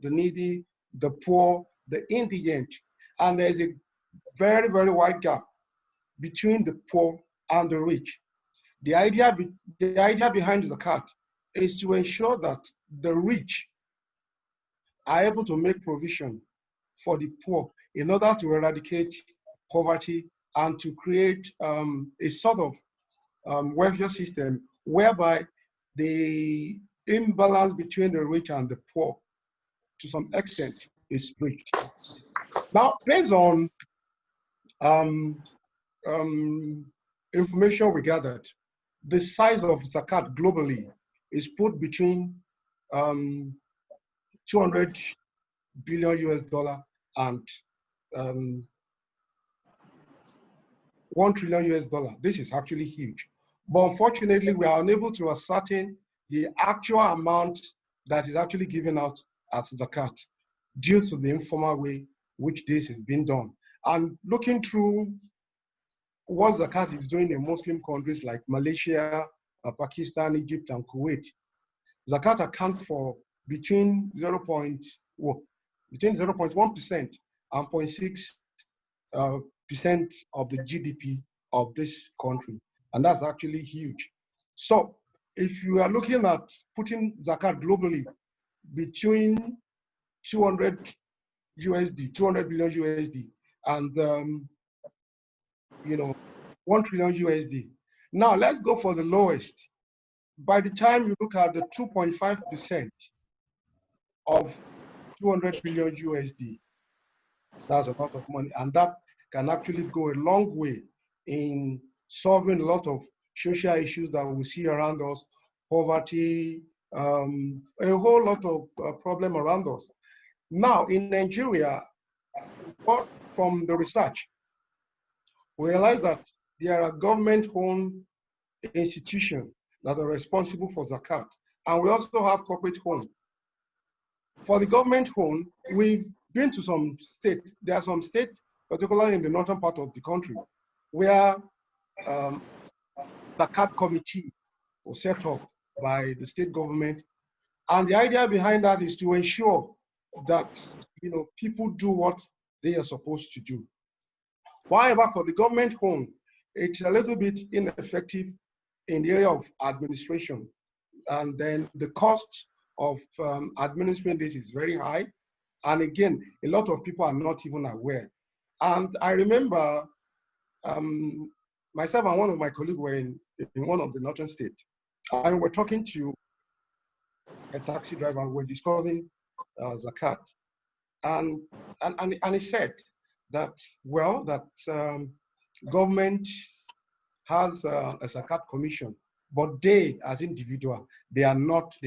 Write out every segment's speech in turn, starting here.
the needy, the poor, the indigent. And there's a very, very wide gap between the poor and the rich. The idea behind Zakat is to ensure that the rich are able to make provision for the poor in order to eradicate poverty and to create a sort of welfare system whereby the imbalance between the rich and the poor, to some extent, is bridged. Now, based on information we gathered, the size of Zakat globally is put between 200 billion US dollar and 1 trillion US dollar. This is actually huge. But unfortunately, we are unable to ascertain the actual amount that is actually given out as Zakat due to the informal way which this is being done. And looking through what Zakat is doing in Muslim countries like Malaysia, Pakistan, Egypt, and Kuwait, Zakat account for between 0.1% and 0.6% of the GDP of this country. And that's actually huge. So if you are looking at putting Zakat globally between 200 billion USD and 1 trillion USD. Now let's go for the lowest. By the time you look at the 2.5% of 200 billion USD, that's a lot of money, and that can actually go a long way in solving a lot of social issues that we see around us, poverty, a whole lot of problem around us. Now in Nigeria, from the research, we realize that there are government-owned institutions that are responsible for Zakat, and we also have corporate-owned. For the government-owned, we've been to some states. There are some states, particularly in the northern part of the country, where Zakat committee was set up by the state government, and the idea behind that is to ensure that people do what they are supposed to do. However, for the government home, it's a little bit ineffective in the area of administration, and then the cost of administering this is very high. And again, a lot of people are not even aware. And I remember myself and one of my colleagues were in one of the northern states, and we're talking to a taxi driver, and we're discussing Zakat. And he said that, well, that government has a Zakat commission, but they, as individual, they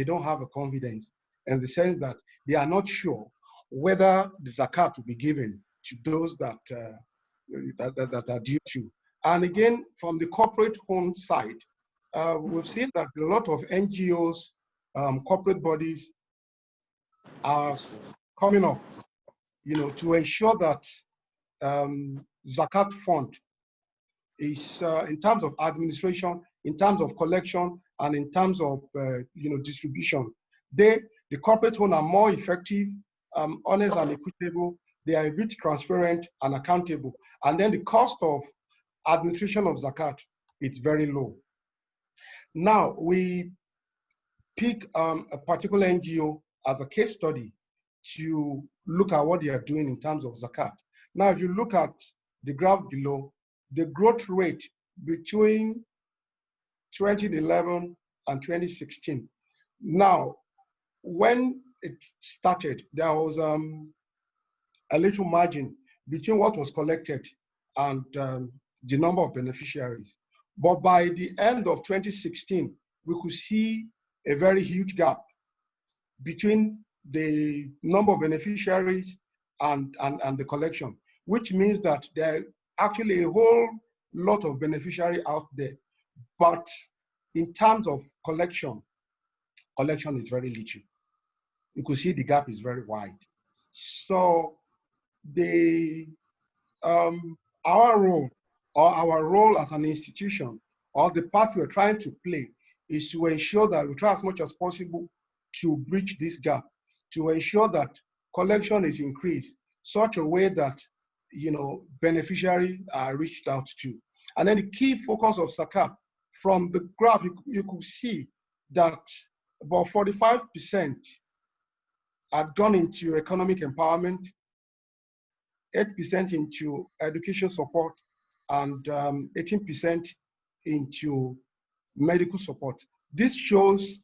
don't have a confidence in the sense that they are not sure whether the Zakat will be given to those that are due to. And again, from the corporate home side, we've seen that a lot of NGOs, corporate bodies are coming up, to ensure that Zakat fund is, in terms of administration, in terms of collection, and in terms of distribution, the corporate owners are more effective, honest and equitable. They are a bit transparent and accountable. And then the cost of administration of Zakat is very low. Now, we pick a particular NGO as a case study to look at what they are doing in terms of Zakat. Now, if you look at the graph below, the growth rate between 2011 and 2016. Now, when it started, there was a little margin between what was collected and the number of beneficiaries. But by the end of 2016, we could see a very huge gap between the number of beneficiaries and the collection, which means that there are actually a whole lot of beneficiaries out there. But in terms of collection is very little. You could see the gap is very wide. So our role as an institution, or the part we're trying to play, is to ensure that we try as much as possible to bridge this gap to ensure that collection is increased such a way that, you know, beneficiaries are reached out to. And then the key focus of Zakat, from the graph, you could see that about 45% are gone into economic empowerment, 8% into education support, and 18% into medical support. This shows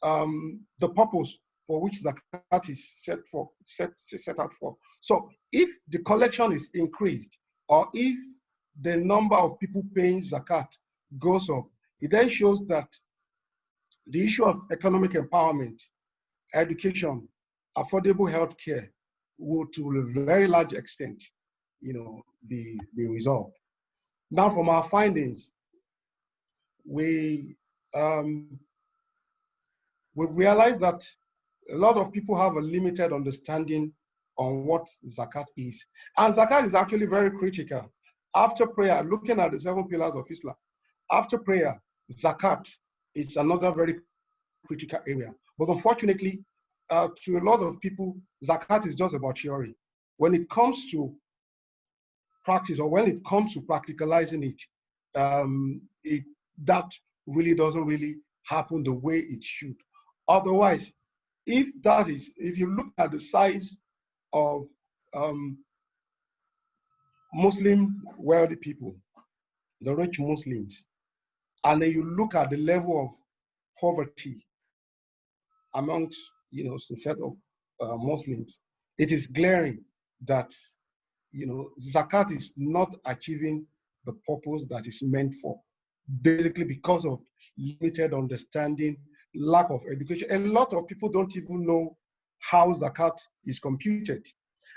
the purpose for which Zakat is set out for. So if the collection is increased, or if the number of people paying Zakat goes up, it then shows that the issue of economic empowerment, education, affordable healthcare will, to a very large extent, you know, be resolved. Now, from our findings, we realize that a lot of people have a limited understanding on what Zakat is. And Zakat is actually very critical. After prayer, looking at the 7 pillars of Islam, after prayer, Zakat is another very critical area. But unfortunately, to a lot of people, Zakat is just about theory. When it comes to practice, or when it comes to practicalizing it, that really doesn't really happen the way it should. Otherwise, if you look at the size of Muslim wealthy people, the rich Muslims, and then you look at the level of poverty amongst, you know, some set of Muslims, it is glaring that, you know, Zakat is not achieving the purpose that is meant for, basically because of limited understanding, lack of education. A lot of people don't even know how Zakat is computed.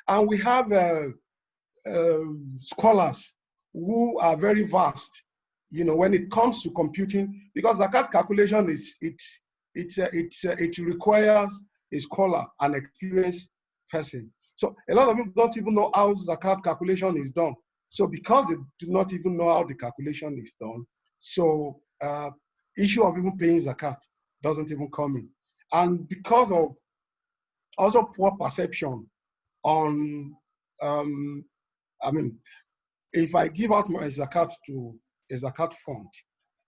And we have scholars who are very vast, you know, when it comes to computing, because Zakat calculation it requires a scholar, an experienced person. So a lot of people don't even know how Zakat calculation is done. So because they do not even know how the calculation is done, so issue of even paying Zakat doesn't even come in. And because of also poor perception on, I mean, if I give out my Zakat to a Zakat fund,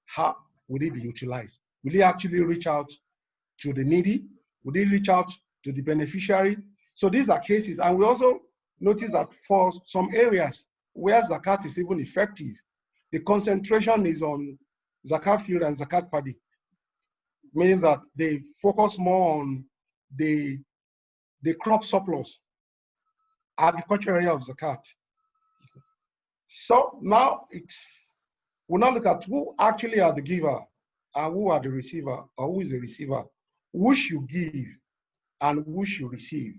how would it be utilized? Will it actually reach out to the needy? Would it reach out to the beneficiary? So these are cases. And we also notice that for some areas where Zakat is even effective, the concentration is on Zakat field and Zakat paddy, meaning that they focus more on the crop surplus, agriculture area of Zakat. So now we'll now look at who actually are the giver and who are the receiver, or who is the receiver, who should give and who should receive.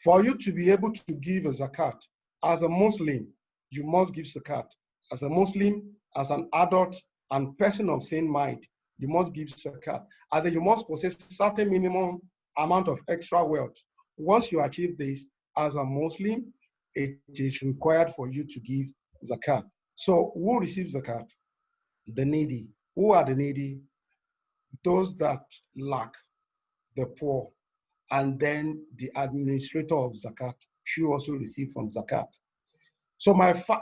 For you to be able to give a Zakat, as a Muslim, you must give Zakat. As a Muslim, as an adult and person of sane mind, you must give Zakat. And then you must possess a certain minimum amount of extra wealth. Once you achieve this, as a Muslim, it is required for you to give Zakat. So who receives Zakat? The needy. Who are the needy? Those that lack, the poor. And then the administrator of Zakat should also receive from Zakat. So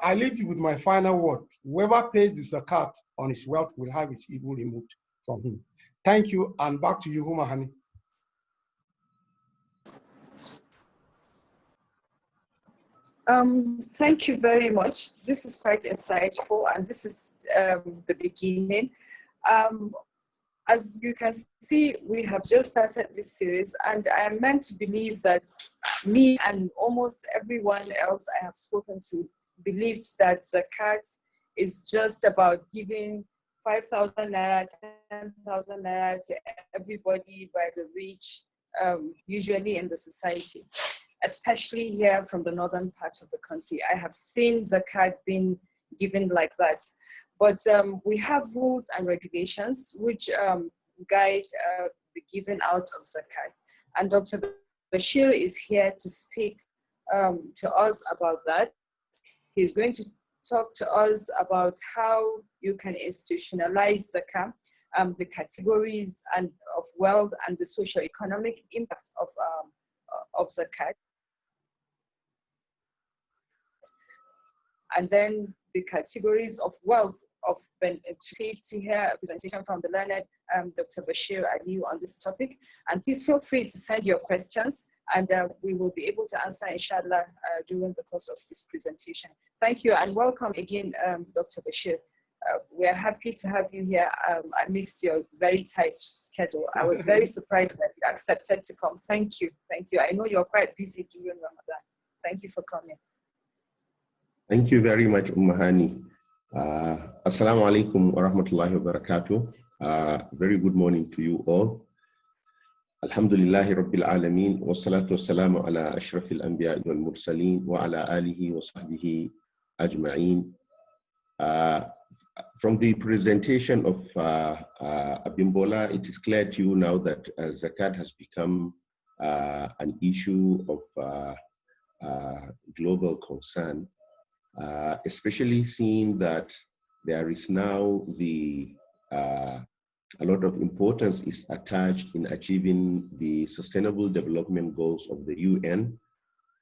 I leave you with my final word. Whoever pays the Zakat on his wealth will have his evil removed from him. Thank you, and back to you, Ummahani. Thank you very much. This is quite insightful, and this is the beginning. As you can see, we have just started this series, and I am meant to believe that me and almost everyone else I have spoken to believed that Zakat is just about giving 5,000 naira, 10,000 naira to everybody by the rich, usually in the society, especially here from the northern part of the country. I have seen Zakat being given like that. But we have rules and regulations which guide the giving out of Zakat. And Dr. Bashir is here to speak to us about that. He's going to talk to us about how you can institutionalize Zakat, the categories and of wealth and the socio-economic impact of zakat. And then the categories of wealth of received here a presentation from the learned Dr. Bashir Aliyu on this topic. And please feel free to send your questions, and we will be able to answer, inshallah, during the course of this presentation. Thank you, and welcome again, Dr. Bashir. We are happy to have you here. I missed your very tight schedule. I was very surprised that you accepted to come. Thank you. Thank you. I know you're quite busy during Ramadan. Thank you for coming. Thank you very much, Ummahani. Assalamu alaikum wa rahmatullahi wa barakatuh. Very good morning to you all. Alhamdulillahi Rabbil Alameen wa salatu wa salamu ala ashrafil anbiya wal mursaleen wa ala alihi wa sahbihi ajma'een. From the presentation of Abimbola, it is clear to you now that zakat has become an issue of global concern. Especially seeing that there is now a lot of importance is attached in achieving the Sustainable Development Goals of the UN,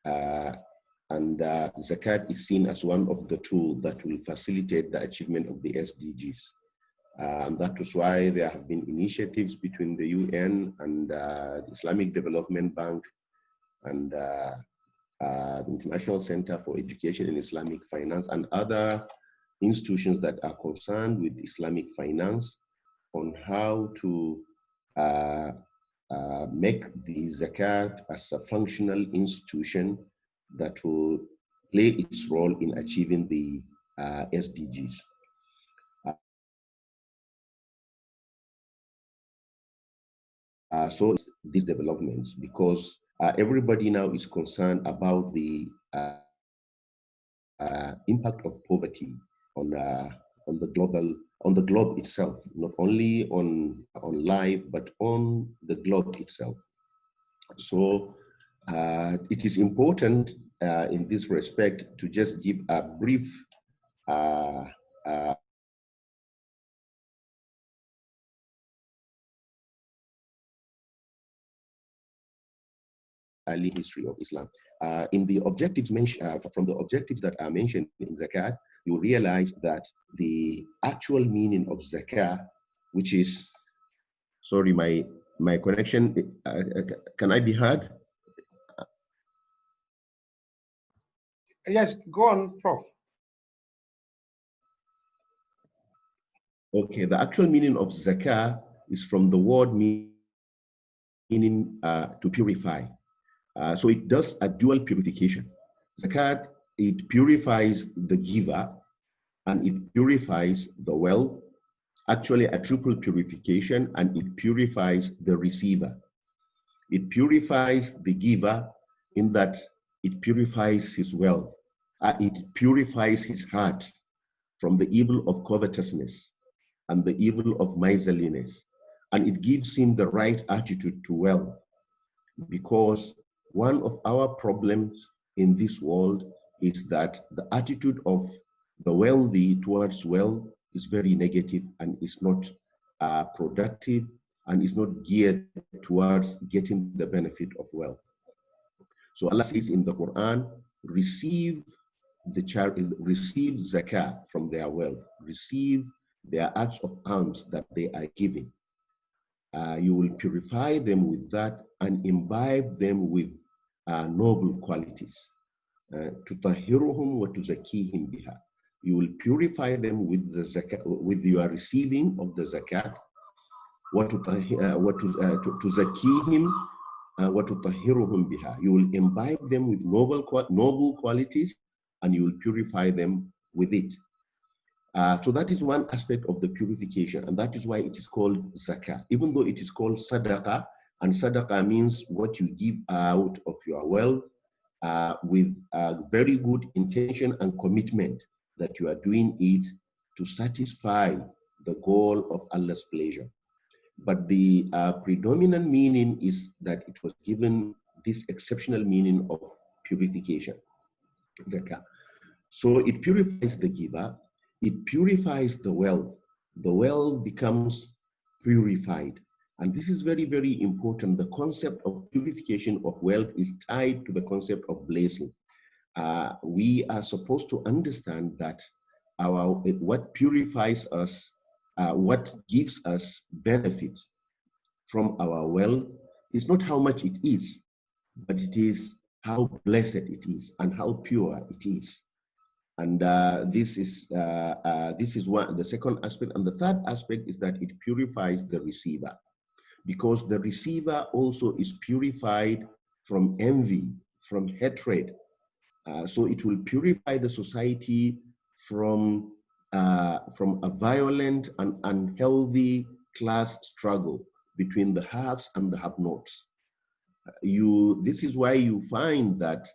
and zakat is seen as one of the tools that will facilitate the achievement of the SDGs. And that is why there have been initiatives between the UN and the Islamic Development Bank and the International Center for Education in Islamic Finance and other institutions that are concerned with Islamic finance on how to make the zakat as a functional institution that will play its role in achieving the SDGs. So these developments, because everybody now is concerned about the impact of poverty on the globe itself, not only on life but on the globe itself. So it is important in this respect to just give a brief early history of Islam. In the objectives mentioned, from the objectives that are mentioned in zakat, you realize that the actual meaning of zakat, which is, sorry, my connection, can I be heard? Yes, go on, Prof. Okay, the actual meaning of zakat is from the word meaning to purify. So it does a dual purification. Zakat, it purifies the giver and it purifies the wealth, actually a triple purification, and it purifies the receiver. It purifies the giver in that it purifies his wealth. It purifies his heart from the evil of covetousness and the evil of miserliness. And it gives him the right attitude to wealth, because one of our problems in this world is that the attitude of the wealthy towards wealth is very negative and is not productive and is not geared towards getting the benefit of wealth. So Allah says in the Quran, receive zakah from their wealth, receive their acts of alms that they are giving. You will purify them with that and imbibe them with noble qualities. Tutahhiruhum wa tuzakkihim biha. You will purify them with the zakat, with your receiving of the zakat. Tuzakkihim wa tutahhiruhum biha. You will imbibe them with noble qualities, and you will purify them with it. So that is one aspect of the purification, and that is why it is called zakah, even though it is called sadaqah, and sadaqah means what you give out of your wealth with a very good intention and commitment that you are doing it to satisfy the goal of Allah's pleasure. But the predominant meaning is that it was given this exceptional meaning of purification, zakah. So it purifies the giver, it purifies the wealth. The wealth becomes purified, And this is very, very important. The concept of purification of wealth is tied to the concept of blessing. We are supposed to understand that what purifies us, what gives us benefits from our wealth is not how much it is, but it is how blessed it is and how pure it is. And this is one, the second aspect. And the third aspect is that it purifies the receiver, because the receiver also is purified from envy, from hatred. So it will purify the society from a violent and unhealthy class struggle between the haves and the have-nots. This is why you find that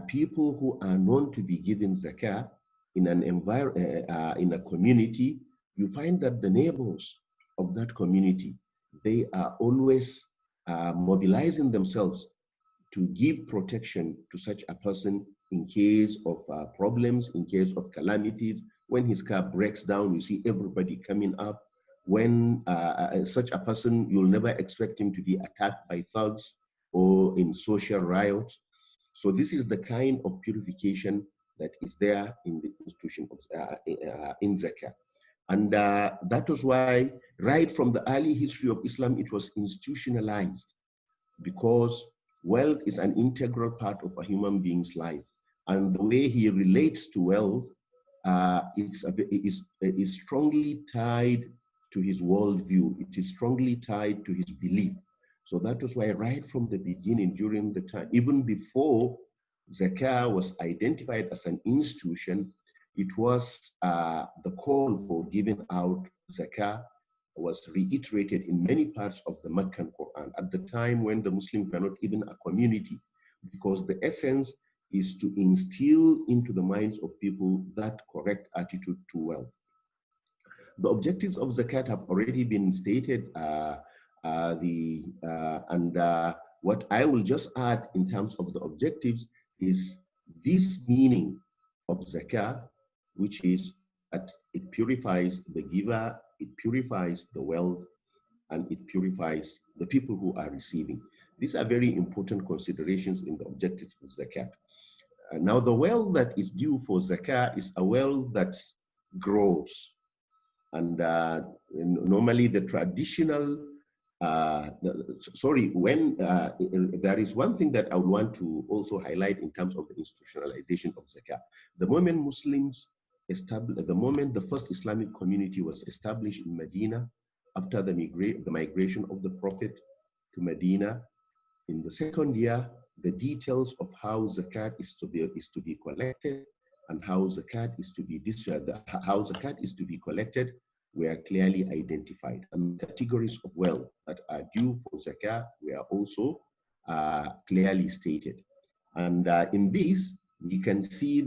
people who are known to be giving zakah in in a community, you find that the neighbors of that community, they are always mobilizing themselves to give protection to such a person in case of problems, in case of calamities. When his car breaks down, you see everybody coming up. When such a person, you'll never expect him to be attacked by thugs or in social riots. So this is the kind of purification that is there in the institution of in Zakah. And that was why, right from the early history of Islam, it was institutionalized, because wealth is an integral part of a human being's life. And the way he relates to wealth is strongly tied to his worldview. It is strongly tied to his belief. So that was why right from the beginning, during the time, even before Zakah was identified as an institution, it was the call for giving out Zakah was reiterated in many parts of the Meccan Quran at the time when the Muslims were not even a community, because the essence is to instill into the minds of people that correct attitude to wealth. The objectives of Zakat have already been stated, what I will just add in terms of the objectives is this meaning of Zakah, which is that it purifies the giver, it purifies the wealth, and it purifies the people who are receiving. These are very important considerations in the objectives of Zakat. Now, the wealth that is due for Zakah is a wealth that grows. And normally the traditional, there is one thing that I would want to also highlight in terms of the institutionalization of Zakah. The moment the moment the first Islamic community was established in Medina, after the migration of the Prophet to Medina, in the second year, the details of how Zakat is to be collected and how Zakat is to be collected were clearly identified. And categories of wealth that are due for Zakat were also clearly stated. And in this, we can see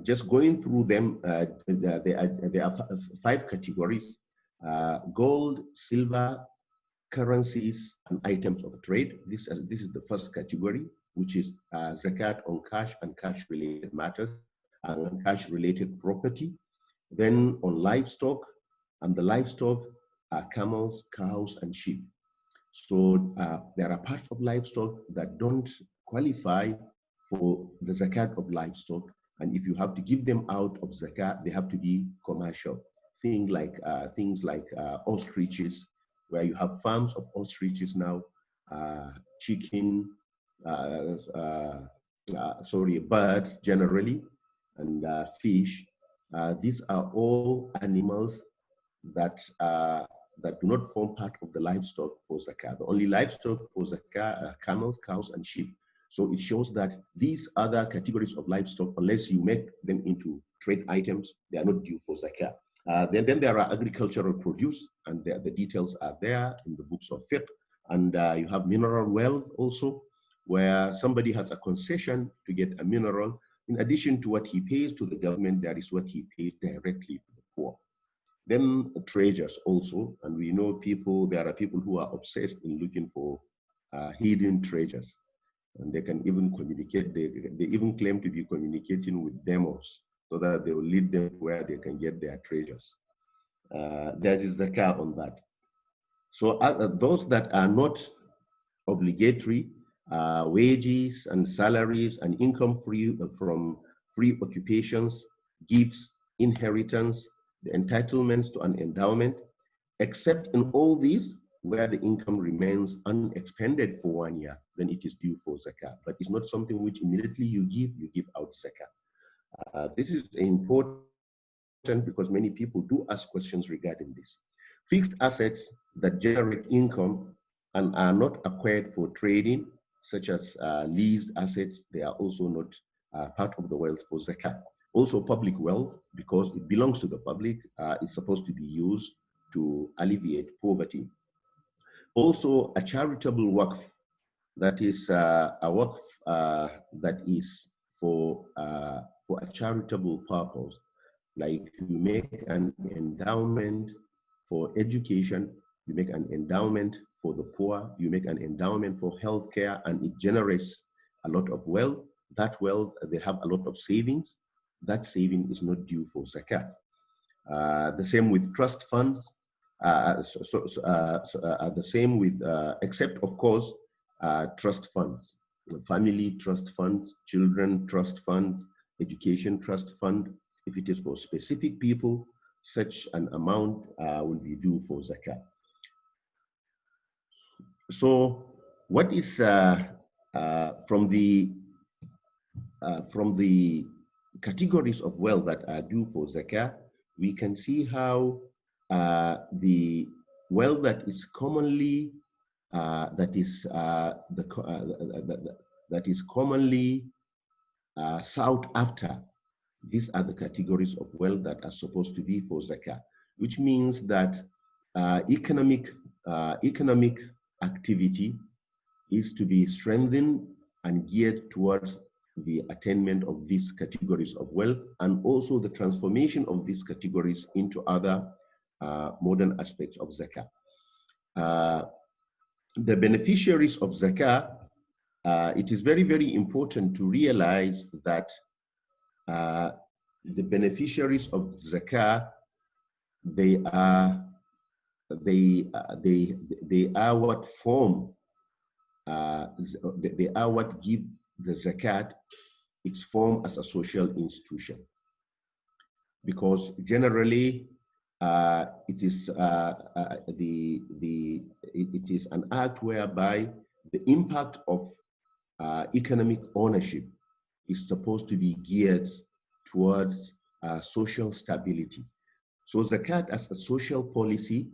just going through them, there are 5 categories: gold, silver, currencies, and items of trade. This is the first category, which is Zakat on cash and cash-related matters and cash-related property. Then on livestock, and the livestock are camels, cows, and sheep. So there are parts of livestock that don't qualify for the Zakat of livestock. And if you have to give them out of Zakat, they have to be commercial. Things like ostriches, where you have farms of ostriches now, chicken, birds generally, and fish. These are all animals that do not form part of the livestock for Zakah. The only livestock for Zakah are camels, cows, and sheep. So it shows that these other categories of livestock, unless you make them into trade items, they are not due for Zakah. Then there are agricultural produce, and the details are there in the books of fiqh. And you have mineral wealth also, where somebody has a concession to get a mineral. In addition to what he pays to the government, there is what he pays directly to the poor. Then treasures also, and we know there are people who are obsessed in looking for hidden treasures. And they can even communicate, they even claim to be communicating with demons so that they will lead them where they can get their treasures. there is zakah on that. So those that are not obligatory, wages and salaries and income free from free occupations, gifts, inheritance, the entitlements to an endowment, except in all these where the income remains unexpended for 1 year, then it is due for zakah. But it's not something which immediately you give out zakah. This is important because many people do ask questions regarding this. Fixed assets that generate income and are not acquired for trading, such as leased assets, they are also not part of the wealth for zakat. Also public wealth, because it belongs to the public, is supposed to be used to alleviate poverty. Also a charitable waqf, that is a waqf that is for a charitable purpose. Like you make an endowment for education, you make an endowment for the poor, you make an endowment for healthcare, and it generates a lot of wealth. That wealth, they have a lot of savings. That saving is not due for zakat. The same with trust funds. The same with, except of course, trust funds, family trust funds, children trust funds, education trust fund. If it is for specific people, such an amount will be due for zakat. So what is from the categories of wealth that are due for zakah, we can see how the wealth that is commonly commonly sought after. These are the categories of wealth that are supposed to be for zakah, which means that economic activity is to be strengthened and geared towards the attainment of these categories of wealth, and also the transformation of these categories into other modern aspects of zakah. The beneficiaries of zakah, it is very, very important to realize that the beneficiaries of zakah, they are what form, they are what give the zakat its form as a social institution. Because generally, it is it is an act whereby the impact of economic ownership is supposed to be geared towards social stability. So zakat as a social policy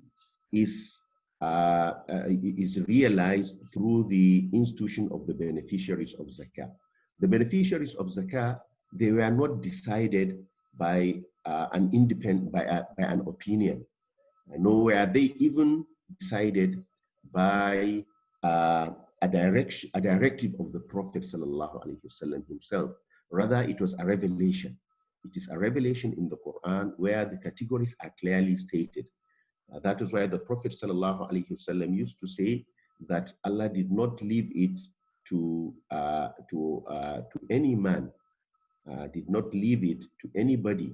is realized through the institution of the beneficiaries of zakah. The beneficiaries of zakah, they were not decided by an opinion, nor were they even decided by a directive of the Prophet ﷺ himself. Rather, it was a revelation. It is a revelation in the Quran where the categories are clearly stated. That is why the Prophet ﷺ used to say that Allah did not leave it to any man, did not leave it to anybody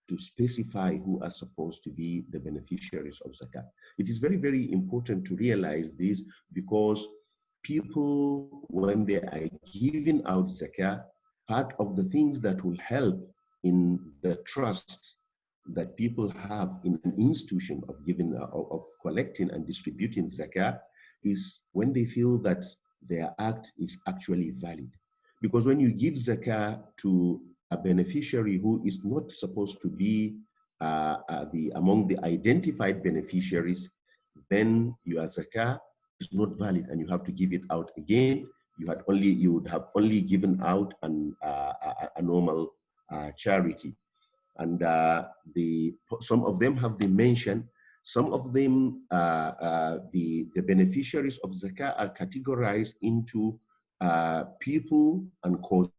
to specify who are supposed to be the beneficiaries of zakat. It is very, very important to realize this, because people, when they are giving out zakat, part of the things that will help in the trust that people have in an institution of giving, of collecting and distributing zakah, is when they feel that their act is actually valid. Because when you give zakah to a beneficiary who is not supposed to be among the identified beneficiaries, then your zakah is not valid, and you have to give it out again. You would have only given out a normal charity. And some of them have been mentioned. Some of them, the beneficiaries of zakah are categorized into people and causes.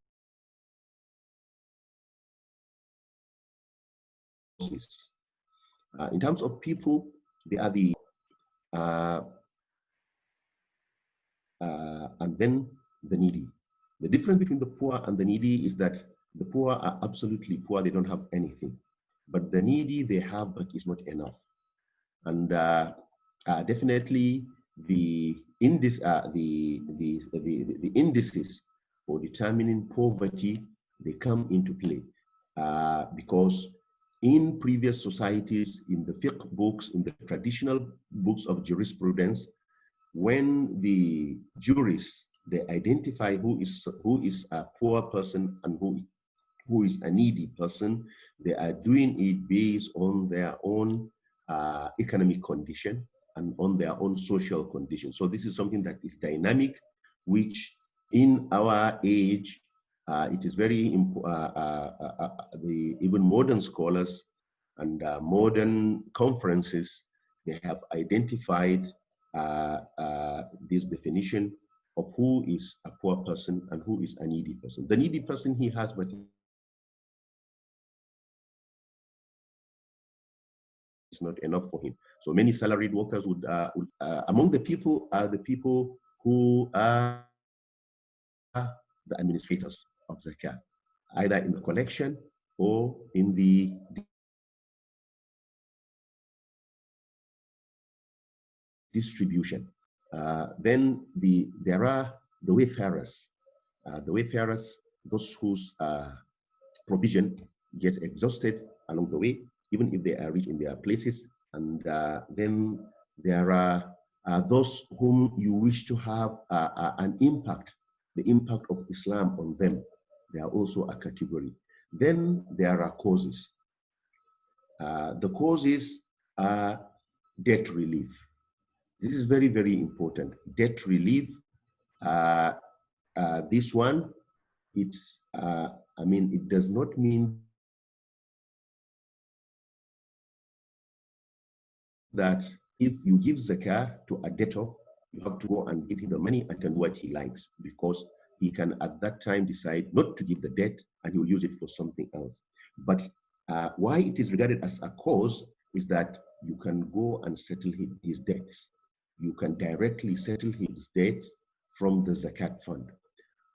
In terms of people, they are the and then the needy. The difference between the poor and the needy is that the poor are absolutely poor, they don't have anything. but the needy they have, but it's not enough. And definitely the indices for determining poverty, they come into play because in previous societies, in the fiqh books, in the traditional books of jurisprudence, when the jurists, they identify who is a poor person and who is a needy person, they are doing it based on their own economic condition and on their own social condition. So this is something that is dynamic, which in our age, it is very important. Even modern scholars and modern conferences, they have identified this definition of who is a poor person and who is a needy person. The needy person, he has, but it's not enough for him. So many salaried workers would among the people are the people who are the administrators of Zakat, either in the collection or in the distribution. Then there are the wayfarers. The wayfarers, those whose provision gets exhausted along the way, even if they are rich in their places. And then there are those whom you wish to have an impact, the impact of Islam on them. They are also a category. Then there are causes. The causes are debt relief. This is very, very important. Debt relief, this one, it's, I mean, it does not mean that if you give zakah to a debtor, you have to go and give him the money and can do what he likes, because he can at that time decide not to give the debt and he will use it for something else. But why it is regarded as a cause is that you can go and settle his debts. You can directly settle his debts from the zakat fund.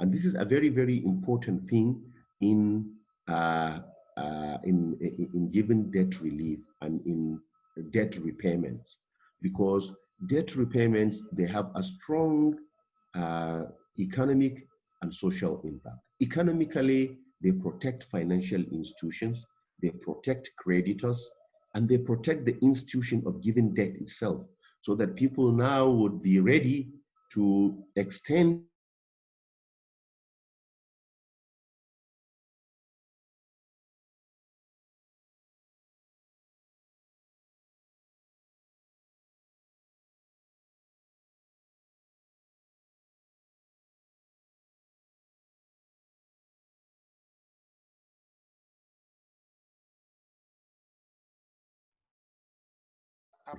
And this is a very, very important thing in giving debt relief and in debt repayments, because debt repayments, they have a strong economic and social impact. Economically, they protect financial institutions, they protect creditors, and they protect the institution of giving debt itself, so that people now would be ready to extend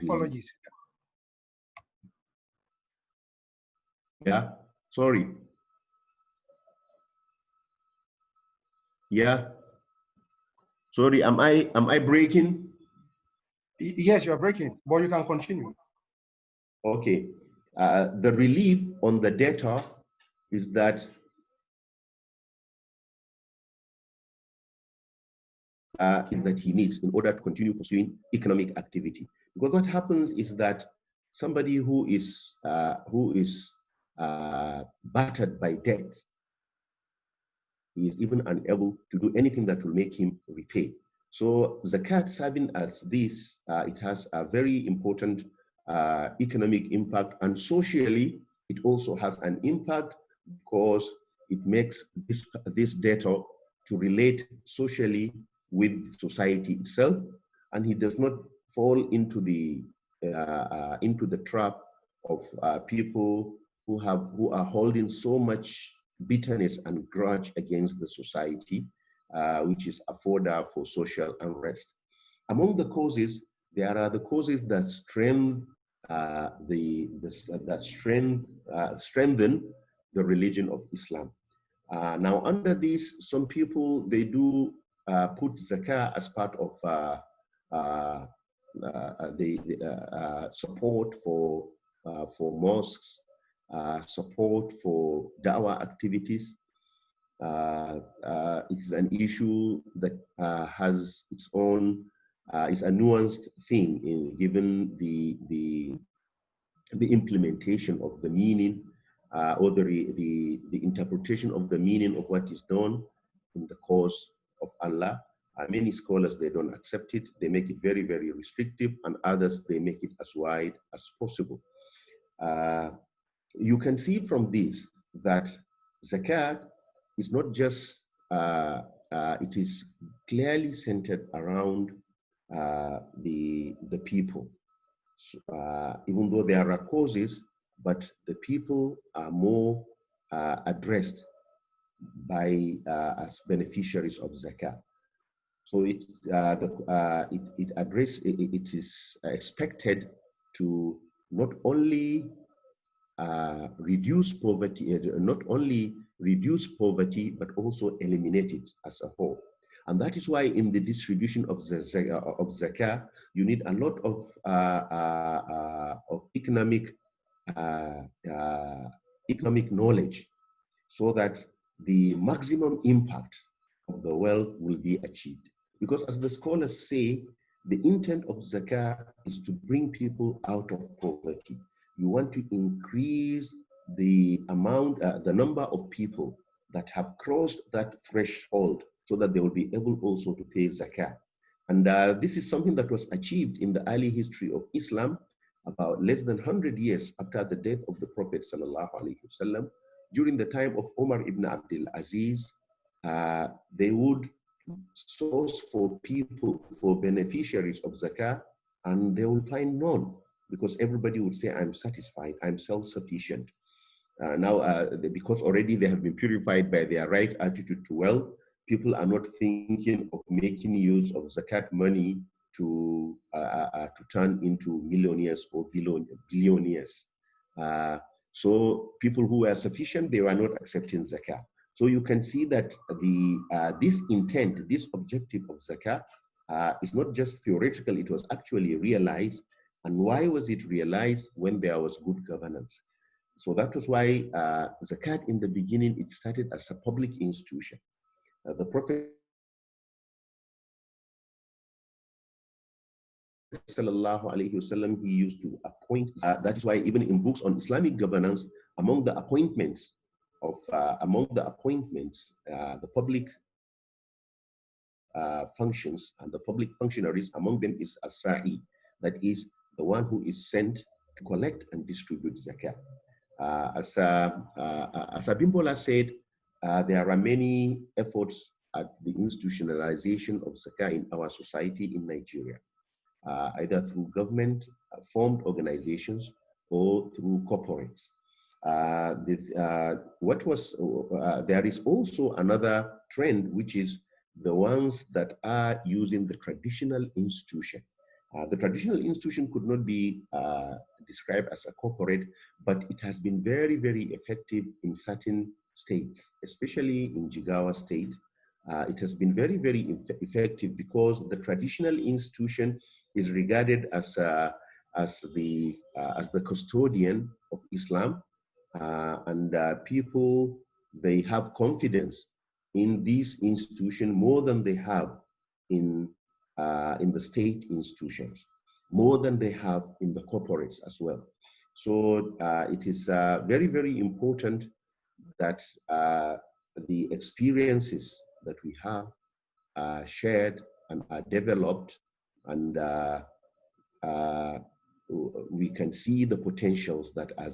Apologies. Yeah, sorry. Yeah, sorry. Am I breaking? Yes, you're breaking, but you can continue. Okay. The relief on the debtor is that he needs in order to continue pursuing economic activity. Because what happens is that somebody who is battered by debt is even unable to do anything that will make him repay. So zakat serving as this, it has a very important economic impact, and socially it also has an impact, because it makes this debtor to relate socially with society itself, and he does not fall into the trap of people who are holding so much bitterness and grudge against the society, which is a fodder for social unrest. Among the causes, there are the causes that strengthen the religion of Islam. Now, under this, some people, they do put zakah as part of the support for mosques, support for da'wah activities. It is an issue that has its own, is a nuanced thing given the implementation of the meaning or the interpretation of the meaning of what is done in the cause of Allah. Many scholars, they don't accept it. They make it very, very restrictive, and others, they make it as wide as possible. You can see from this that zakat is not just, it is clearly centered around the people. Even though there are causes, but the people are more addressed by as beneficiaries of zakat. So it is expected to not only reduce poverty, but also eliminate it as a whole. And that is why in the distribution of zakah, you need a lot of economic knowledge, so that the maximum impact of the wealth will be achieved. Because as the scholars say, the intent of zakah is to bring people out of poverty. You want to increase the amount, the number of people that have crossed that threshold, so that they will be able also to pay zakah. And this is something that was achieved in the early history of Islam, about less than 100 years after the death of the Prophet sallallahu alaihi wasallam. During the time of Umar ibn Abdul Aziz, they would source for people, for beneficiaries of zakah, and they will find none, because everybody would say, I'm satisfied, I'm self-sufficient. Because already they have been purified by their right attitude to wealth, people are not thinking of making use of zakat money to turn into millionaires or billionaires. So people who are sufficient, they were not accepting zakah. So you can see that this intent, this objective of zakah is not just theoretical, it was actually realized. And why was it realized? When there was good governance. So that was why zakat in the beginning, it started as a public institution. The Prophet sallallahu alaihi wasallam, he used to appoint. That is why even in books on Islamic governance, among the appointments, the public functions and the public functionaries, among them is a sa'i, that is the one who is sent to collect and distribute zakat. As Abimbola said, there are many efforts at the institutionalization of zakat in our society in Nigeria, either through government-formed organizations or through corporates. There is also another trend, which is the ones that are using the traditional institution. The traditional institution could not be described as a corporate, but it has been very, very effective in certain states, especially in Jigawa state. It has been very, very effective because the traditional institution is regarded as the custodian of Islam, and people, they have confidence in this institution more than they have in the state institutions, more than they have in the corporates as well. So it is very, very important that the experiences that we have are shared and are developed, and we can see the potentials that are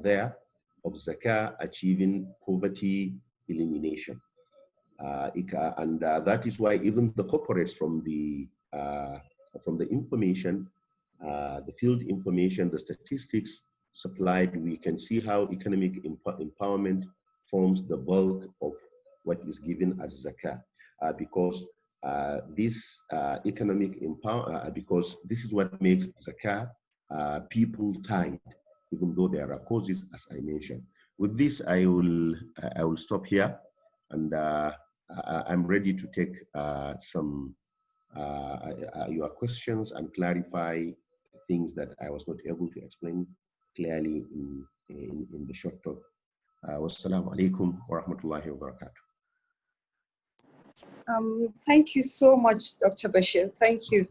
there of zakah achieving poverty elimination. And that is why even the corporates, from the information, the field information, the statistics supplied, we can see how economic empowerment forms the bulk of what is given as zakah, because this economic empowerment, because this is what makes zakah people tied, even though there are causes, as I mentioned. With this, I will stop here, and I'm ready to take some your questions and clarify things that I was not able to explain clearly in the short talk Wassalamu alaikum wa rahmatullahi wa barakatuh. Thank you so much, Dr. Bashir. Thank you.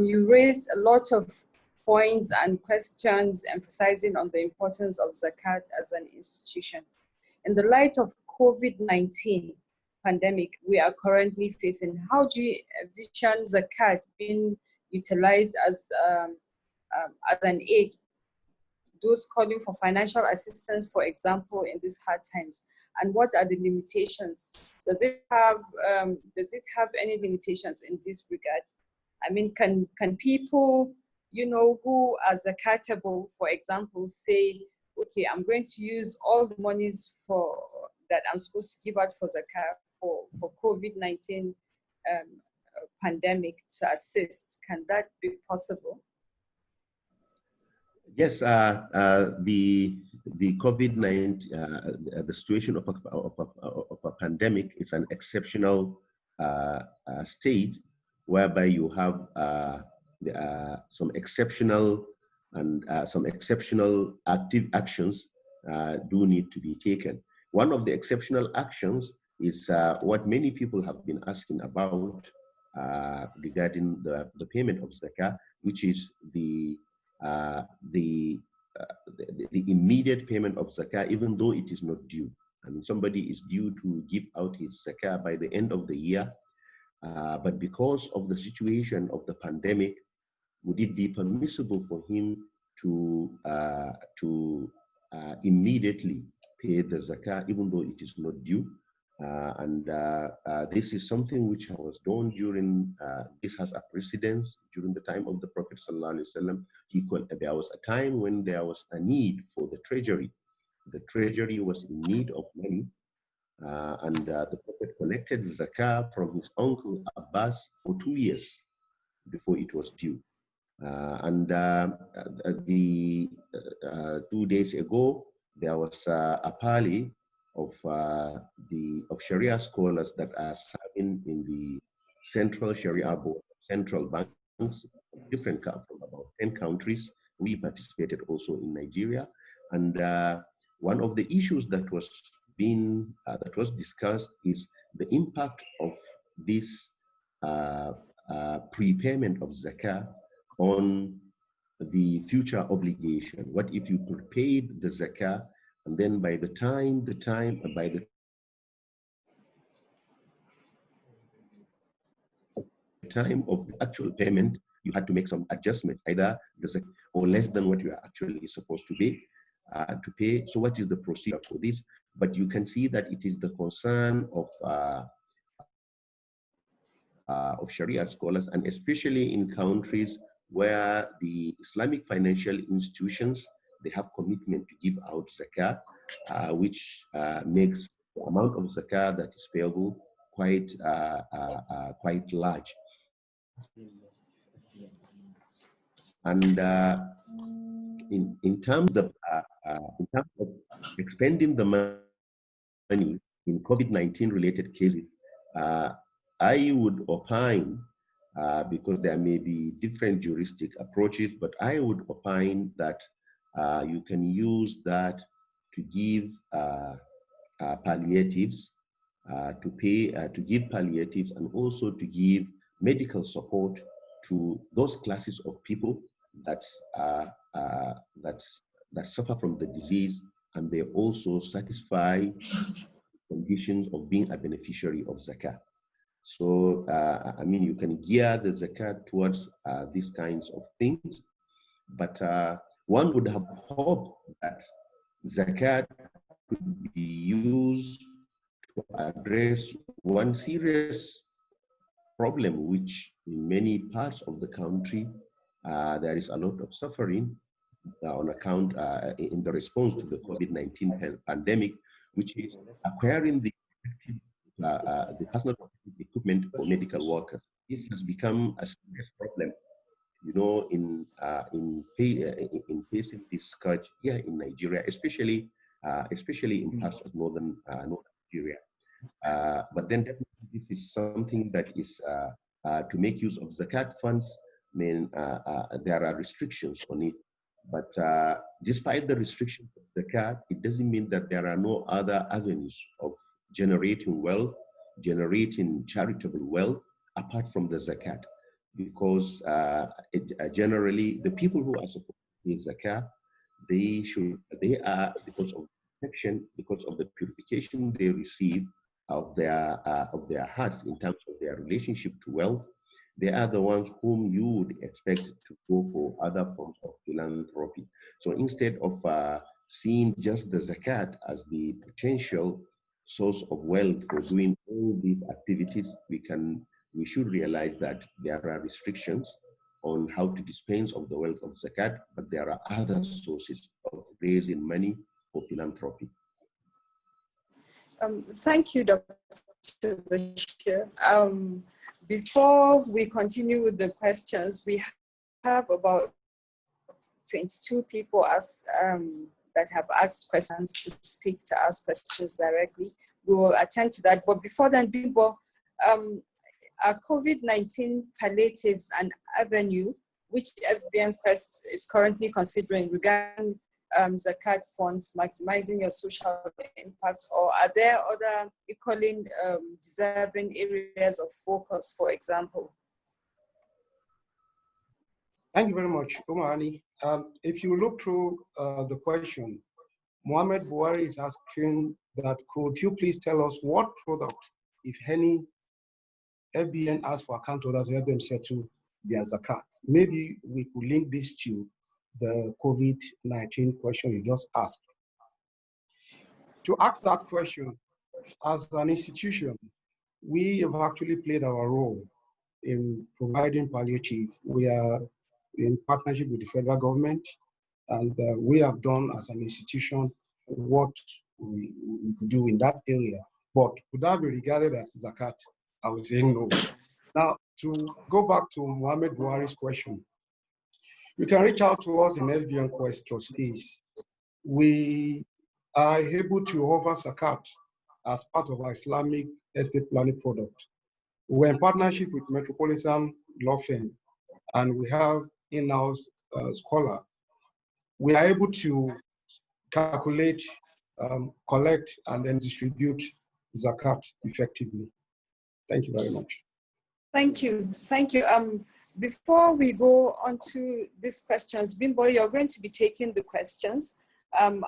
You raised a lot of points and questions emphasizing on the importance of Zakat as an institution. In the light of COVID-19 pandemic we are currently facing, how do you envision Zakat being utilized as an aid, those calling for financial assistance, for example, in these hard times? And what are the limitations? Does it have any limitations in this regard? I mean, can people, who are zakatable, for example, say, okay, I'm going to use all the monies that I'm supposed to give out for zakat for COVID-19 pandemic to assist? Can that be possible? Yes, the COVID-19, the situation of a pandemic is an exceptional state whereby you have some exceptional active actions do need to be taken. One of the exceptional actions is what many people have been asking about regarding the payment of zakah, which is the immediate payment of zakah, even though it is not due. I mean, somebody is due to give out his zakah by the end of the year, but because of the situation of the pandemic, would it be permissible for him to immediately pay the zakah, even though it is not due? This is something which was done during, this has a precedence during the time of the Prophet ﷺ. There was a time when there was a need for the treasury. The treasury was in need of money, and the Prophet collected zakah from his uncle Abbas for 2 years before it was due. 2 days ago, there was a parley of Sharia scholars that are serving in the Central Sharia Board, central banks, different from about 10 countries. We participated also in Nigeria, and one of the issues that was discussed is the impact of this prepayment of zakah on the future obligation. What if you prepaid the zakah, and then by the time of the actual payment, you had to make some adjustments, either the zakah or less than what you are actually supposed to pay. So what is the procedure for this? But you can see that it is the concern of Sharia scholars, and especially in countries where the Islamic financial institutions, they have commitment to give out zakah, which makes the amount of zakah that is payable quite large. And in terms of expending the money in COVID-19 related cases, I would opine, because there may be different juristic approaches, but I would opine that you can use that to give palliatives, to give palliatives, and also to give medical support to those classes of people that suffer from the disease, and they also satisfy conditions of being a beneficiary of zakah. So, I mean, you can gear the zakat towards these kinds of things, but one would have hoped that zakat could be used to address one serious problem, which in many parts of the country, there is a lot of suffering on account in the response to the COVID-19 pandemic, which is acquiring the personal equipment for medical workers. This has become a serious problem, in facing this scourge here in Nigeria, especially in parts of northern Nigeria. But then definitely this is something that is to make use of zakat funds. I mean, there are restrictions on it, but despite the restrictions of zakat, it doesn't mean that there are no other avenues of generating wealth, generating charitable wealth apart from the zakat. Because generally, the people who are supposed to pay zakat, they are, because of protection, because of the purification they receive of their hearts in terms of their relationship to wealth, they are the ones whom you would expect to go for other forms of philanthropy. So instead of seeing just the zakat as the potential source of wealth for doing all these activities, we should realize that there are restrictions on how to dispense of the wealth of zakat, but there are other sources of raising money for philanthropy. Thank you, Dr. Bashir. Before we continue with the questions, we have about 22 people that have asked questions to speak to us questions directly. We will attend to that. But before then, Bimbo, are COVID-19 palliatives an avenue which FBNQuest is currently considering regarding Zakat funds maximizing your social impact, or are there other equally deserving areas of focus, for example? Thank you very much, Ummahani. If you look through the question, Mohammed Buhari is asking that, could you please tell us what product, if any, FBN asks for account holders to help them settle their zakat? Maybe we could link this to the COVID-19 question you just asked. To ask that question, as an institution, we have actually played our role in providing palliative. We are in partnership with the federal government, and we have done as an institution what we could do in that area. But would that be regarded as zakat? I would say no. Now, to go back to Mohammed Buhari's question, you can reach out to us in FBNQuest Trustees. We are able to offer zakat as part of our Islamic estate planning product. We're in partnership with Metropolitan Law Firm, and we have in-house scholar. We are able to calculate, collect, and then distribute zakat effectively. Thank you very much. Thank you. Thank you. Before we go on to these questions, Bimbo, you're going to be taking the questions. And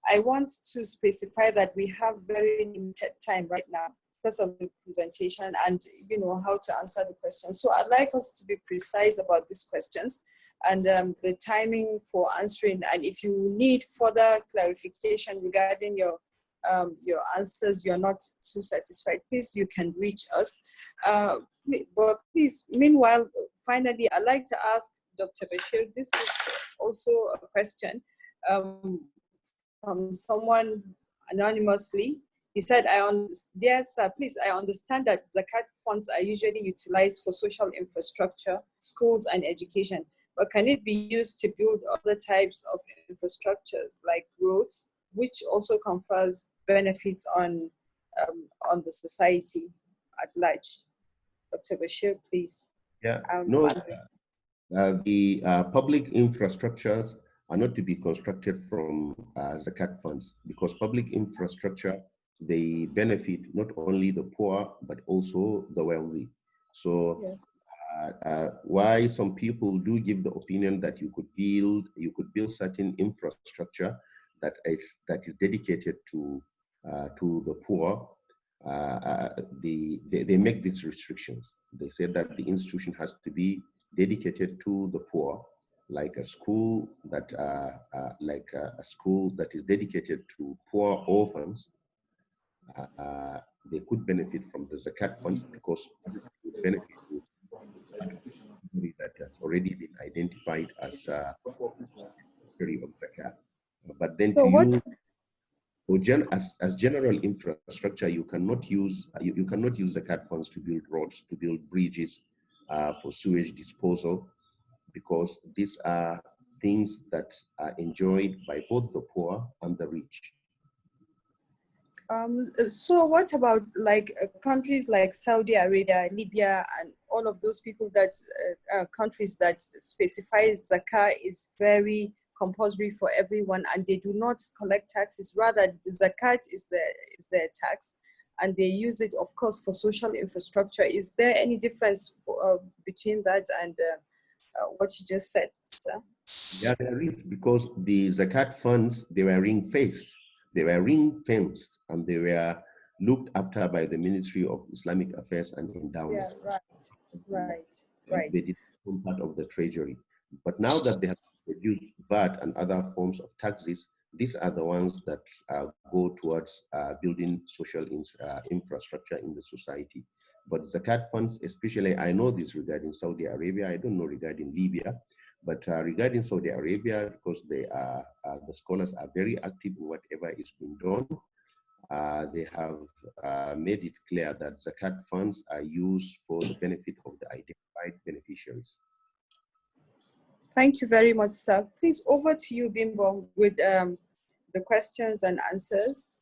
I want to specify that we have very limited time right now because of the presentation and how to answer the questions. So I'd like us to be precise about these questions and the timing for answering. And if you need further clarification regarding your answers, you're not too satisfied, please, you can reach us. But please, meanwhile, finally, I'd like to ask Dr. Bashir, this is also a question from someone anonymously. He said, dear sir, please, I understand that zakat funds are usually utilized for social infrastructure, schools, and education, but can it be used to build other types of infrastructures like roads, which also confers benefits on the society at large? Dr. Bashir, please. Yeah, the public infrastructures are not to be constructed from zakat funds, because public infrastructure, they benefit not only the poor, but also the wealthy. So yes. Why some people do give the opinion that you could build certain infrastructure that is dedicated to the poor, they make these restrictions. They say that the institution has to be dedicated to the poor, like a school that is dedicated to poor orphans. They could benefit from the zakat funds because they benefit that has already been identified as a beneficiary of zakat. But then as general infrastructure, you cannot use zakat funds to build roads, to build bridges, for sewage disposal, because these are things that are enjoyed by both the poor and the rich. So what about countries like Saudi Arabia, Libya, and all of those people countries that specify zakah is very compulsory for everyone, and they do not collect taxes. Rather, the zakat is their tax, and they use it, of course, for social infrastructure. Is there any difference between that and what you just said, sir? Yeah, there is, because the zakat funds, they were ring-fenced. They were ring-fenced, and they were looked after by the Ministry of Islamic Affairs and Endowment. Yeah, right. They did become part of the treasury. But now that they have reduced VAT and other forms of taxes, these are the ones that go towards building social infrastructure in the society. But zakat funds, especially, I know this regarding Saudi Arabia, I don't know regarding Libya, but regarding Saudi Arabia, because they are, the scholars are very active in whatever is being done, they have made it clear that zakat funds are used for the benefit of the identified beneficiaries. Thank you very much, sir. Please, over to you, Bimbo, with the questions and answers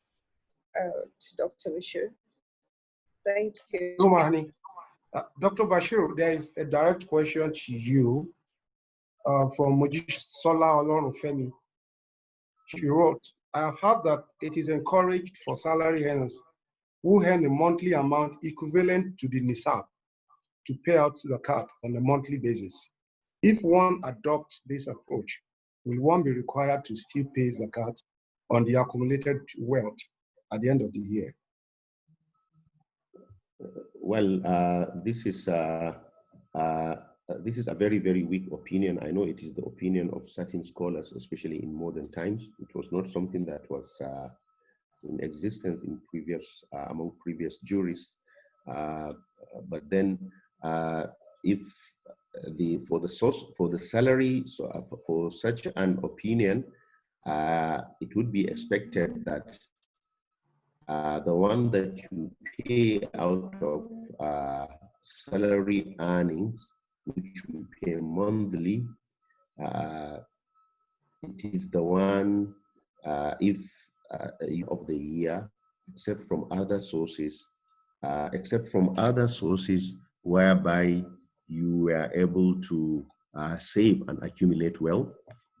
to Dr. Bashir. Thank you. Ummahani. Dr. Bashir, there is a direct question to you from Mojisola Olorunfemi. She wrote, I have heard that it is encouraged for salary earners who earn a monthly amount equivalent to the nisab to pay out the zakat on a monthly basis. If one adopts this approach, will one be required to still pay zakat on the accumulated wealth at the end of the year? Well, this is a very, very weak opinion. I know it is the opinion of certain scholars, especially in modern times. It was not something that was in existence in previous among previous jurists. But then, if for the salary, so for such an opinion, it would be expected that the one that you pay out of salary earnings, which you pay monthly, it is the one if of the year, except from other sources, whereby you were able to save and accumulate wealth.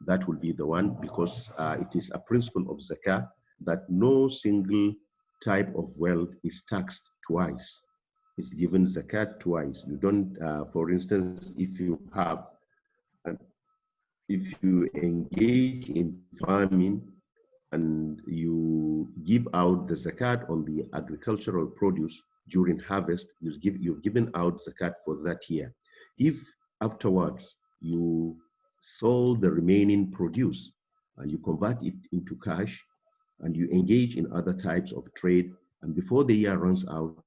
That will be the one, because it is a principle of zakah that no single type of wealth is taxed twice. It's given zakat twice. You don't, for instance, if you engage in farming and you give out the zakat on the agricultural produce during harvest, you've given out zakat for that year. If afterwards you sold the remaining produce and you convert it into cash and you engage in other types of trade, and before the year runs out,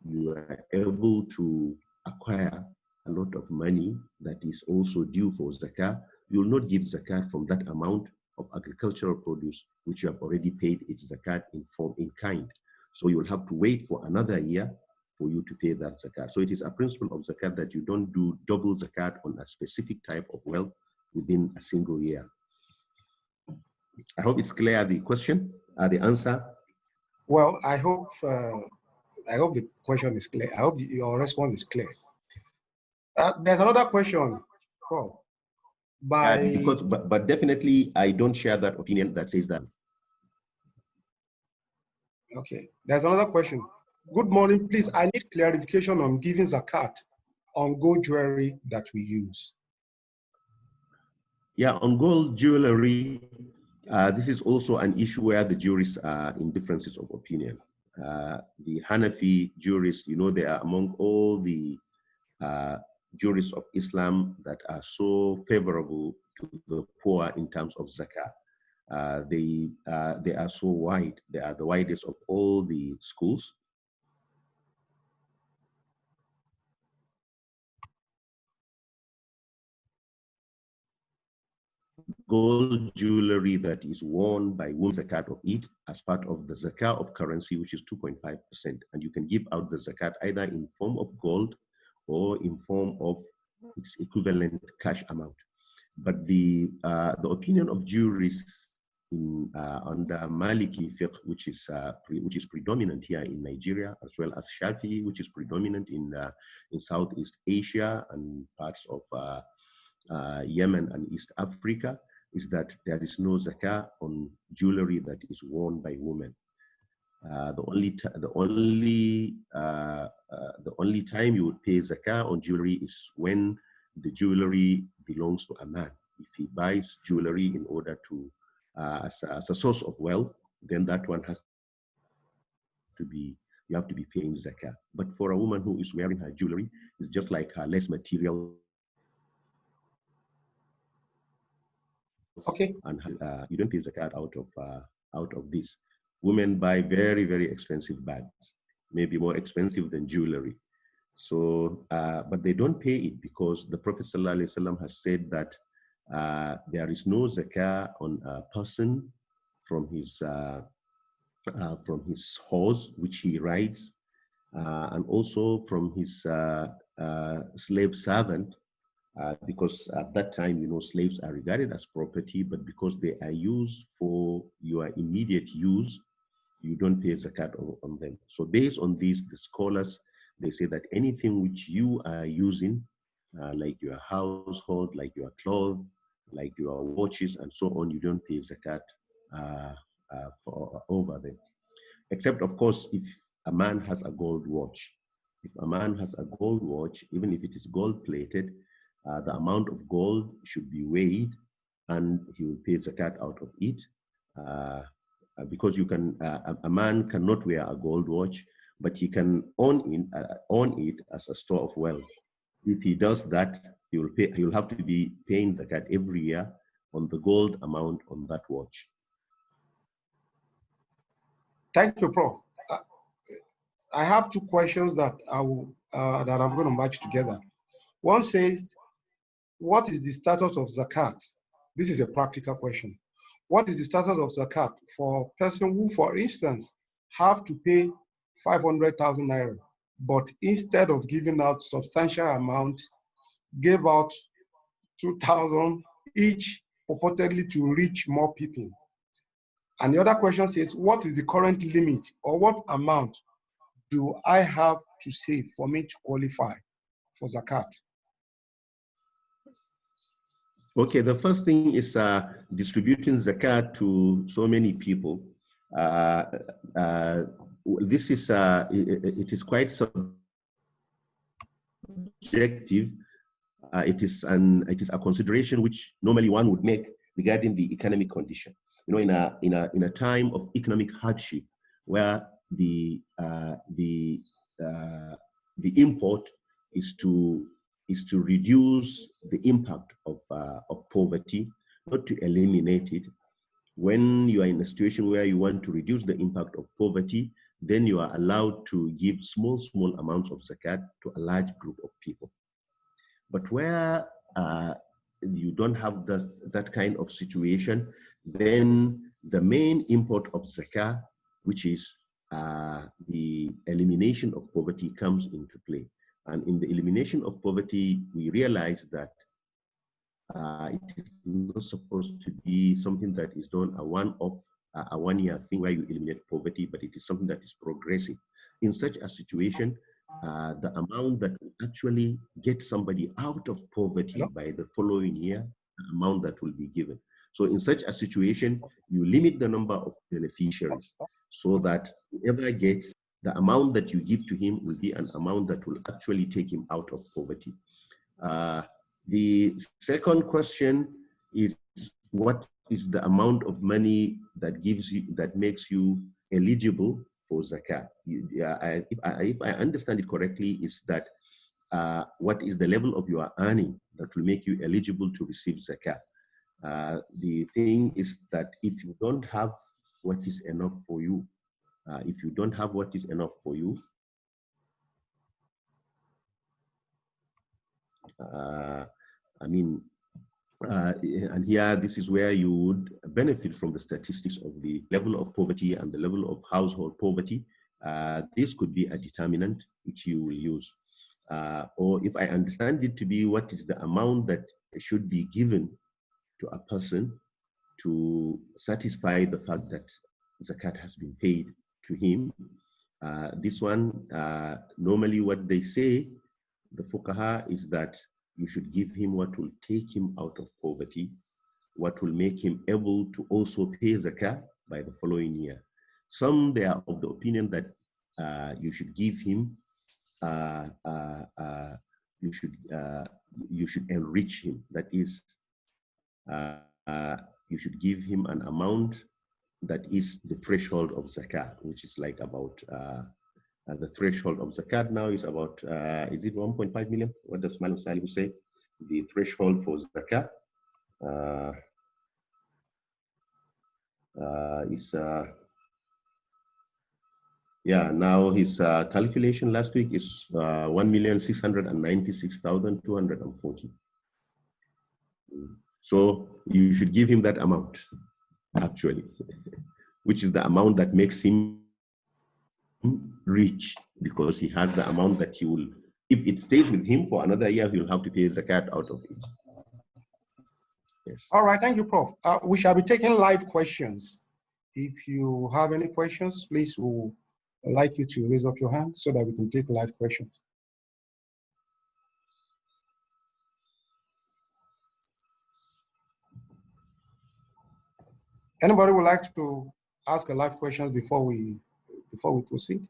you are able to acquire a lot of money that is also due for zakah, you will not give zakat from that amount of agricultural produce which you have already paid its zakat in kind. So you will have to wait for another year for you to pay that zakat. So it is a principle of zakat that you don't do double zakat on a specific type of wealth within a single year. I hope it's clear, the question, the answer. Well, I hope the question is clear. I hope your response is clear. There's another question, Paul. But definitely, I don't share that opinion that says that. Okay, there's another question. Good morning, please. I need clarification on giving zakat on gold jewelry that we use. Yeah, on gold jewelry, this is also an issue where the jurists are in differences of opinion. The Hanafi jurists, they are among all the jurists of Islam that are so favorable to the poor in terms of zakah. They are so wide. They are the widest of all the schools. Gold jewelry that is worn by women, zakat of it as part of the zakah of currency, which is 2.5%. And you can give out the zakat either in form of gold or in form of its equivalent cash amount. But the opinion of jurists under Maliki fiqh, which is predominant here in Nigeria, as well as Shafi'i, which is predominant in Southeast Asia and parts of Yemen and East Africa, is that there is no zakah on jewelry that is worn by women. The only time you would pay zakah on jewelry is when the jewelry belongs to a man. If he buys jewelry in order to as a source of wealth, then that one has to be, you have to be paying zakah. But for a woman who is wearing her jewelry, it's just like her less material. Okay. And you don't pay zakat out of this. Women buy very, very expensive bags, maybe more expensive than jewelry. So, but they don't pay it because the Prophet ﷺ has said that there is no zakah on a person from his horse which he rides, and also from his slave servant, because at that time, you know, slaves are regarded as property, but because they are used for your immediate use, you don't pay zakat on them. So based on these, the scholars, they say that anything which you are using, like your household, like your clothes, like your watches and so on, you don't pay zakat for over them. Except, of course, if a man has a gold watch. If a man has a gold watch, even if it is gold plated, the amount of gold should be weighed and he will pay zakat out of it. Because you can, a man cannot wear a gold watch, but he can own it as a store of wealth. If he does that, he will have to be paying zakat every year on the gold amount on that watch. Thank you, Prof. I have two questions that that I'm going to match together. One says, what is the status of zakat? This is a practical question. What is the status of zakat for a person who, for instance, have to pay 500,000 naira, but instead of giving out substantial amount, gave out 2,000 each, purportedly to reach more people? And the other question says, what is the current limit, or what amount do I have to save for me to qualify for zakat? Okay, the first thing is distributing zakat to so many people. This is it is quite subjective. It is a consideration which normally one would make regarding the economic condition. You know, in a time of economic hardship, where the import is to reduce the impact of poverty, not to eliminate it. When you are in a situation where you want to reduce the impact of poverty, then you are allowed to give small amounts of zakat to a large group of people. But where you don't have that kind of situation, then the main import of zakah, which is the elimination of poverty, comes into play. And in the elimination of poverty, we realize that it is not supposed to be something that is done a one-year thing where you eliminate poverty, but it is something that is progressive. In such a situation, the amount that will actually get somebody out of poverty by the following year, the amount that will be given. So in such a situation, you limit the number of beneficiaries so that whoever gets, the amount that you give to him will be an amount that will actually take him out of poverty. The second question is, what is the amount of money that makes you eligible for zakat? If I understand it correctly, is that what is the level of your earning that will make you eligible to receive zakat? The thing is that if you don't have what is enough for you, and here, this is where you would benefit from the statistics of the level of poverty and the level of household poverty. This could be a determinant which you will use. Or if I understand it to be, what is the amount that should be given to a person to satisfy the fact that zakat has been paid to him. This one, normally what they say, the fuqaha, is that you should give him what will take him out of poverty, what will make him able to also pay zakat by the following year. Some, they are of the opinion that you should give him, you should enrich him. That is, you should give him an amount that is the threshold of zakat, which is like about the threshold of zakat now is about, is it 1.5 million? What does Malam Salim say? The threshold for zakat is, yeah, now his calculation last week is 1,696,240. So you should give him that amount, actually, which is the amount that makes him rich, because he has the amount that he will, if it stays with him for another year, he'll have to pay zakat out of it. Yes. All right, thank you, Prof. We shall be taking live questions. If you have any questions, please, we would like you to raise up your hand so that we can take live questions. Anybody would like to ask a live question before we proceed?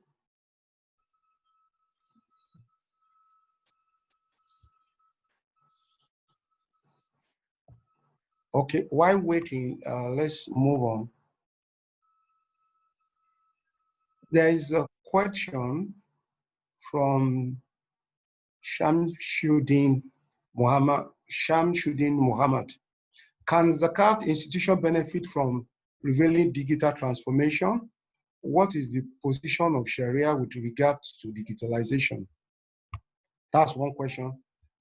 Okay, while waiting, let's move on. There is a question from Shamshuddin Muhammad. Can Zakat institution benefit from prevailing digital transformation? What is the position of Sharia with regard to digitalization? That's one question.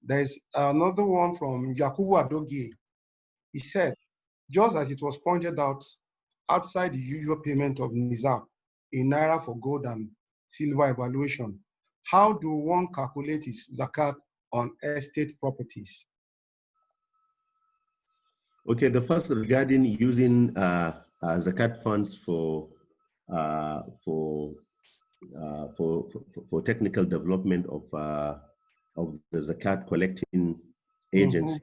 There's another one from Yakubu Adogie. He said, just as it was pointed out, outside the usual payment of Nizam in Naira for gold and silver evaluation, how do one calculate his Zakat on estate properties? Okay, the first regarding using zakat funds for technical development of the zakat collecting agency.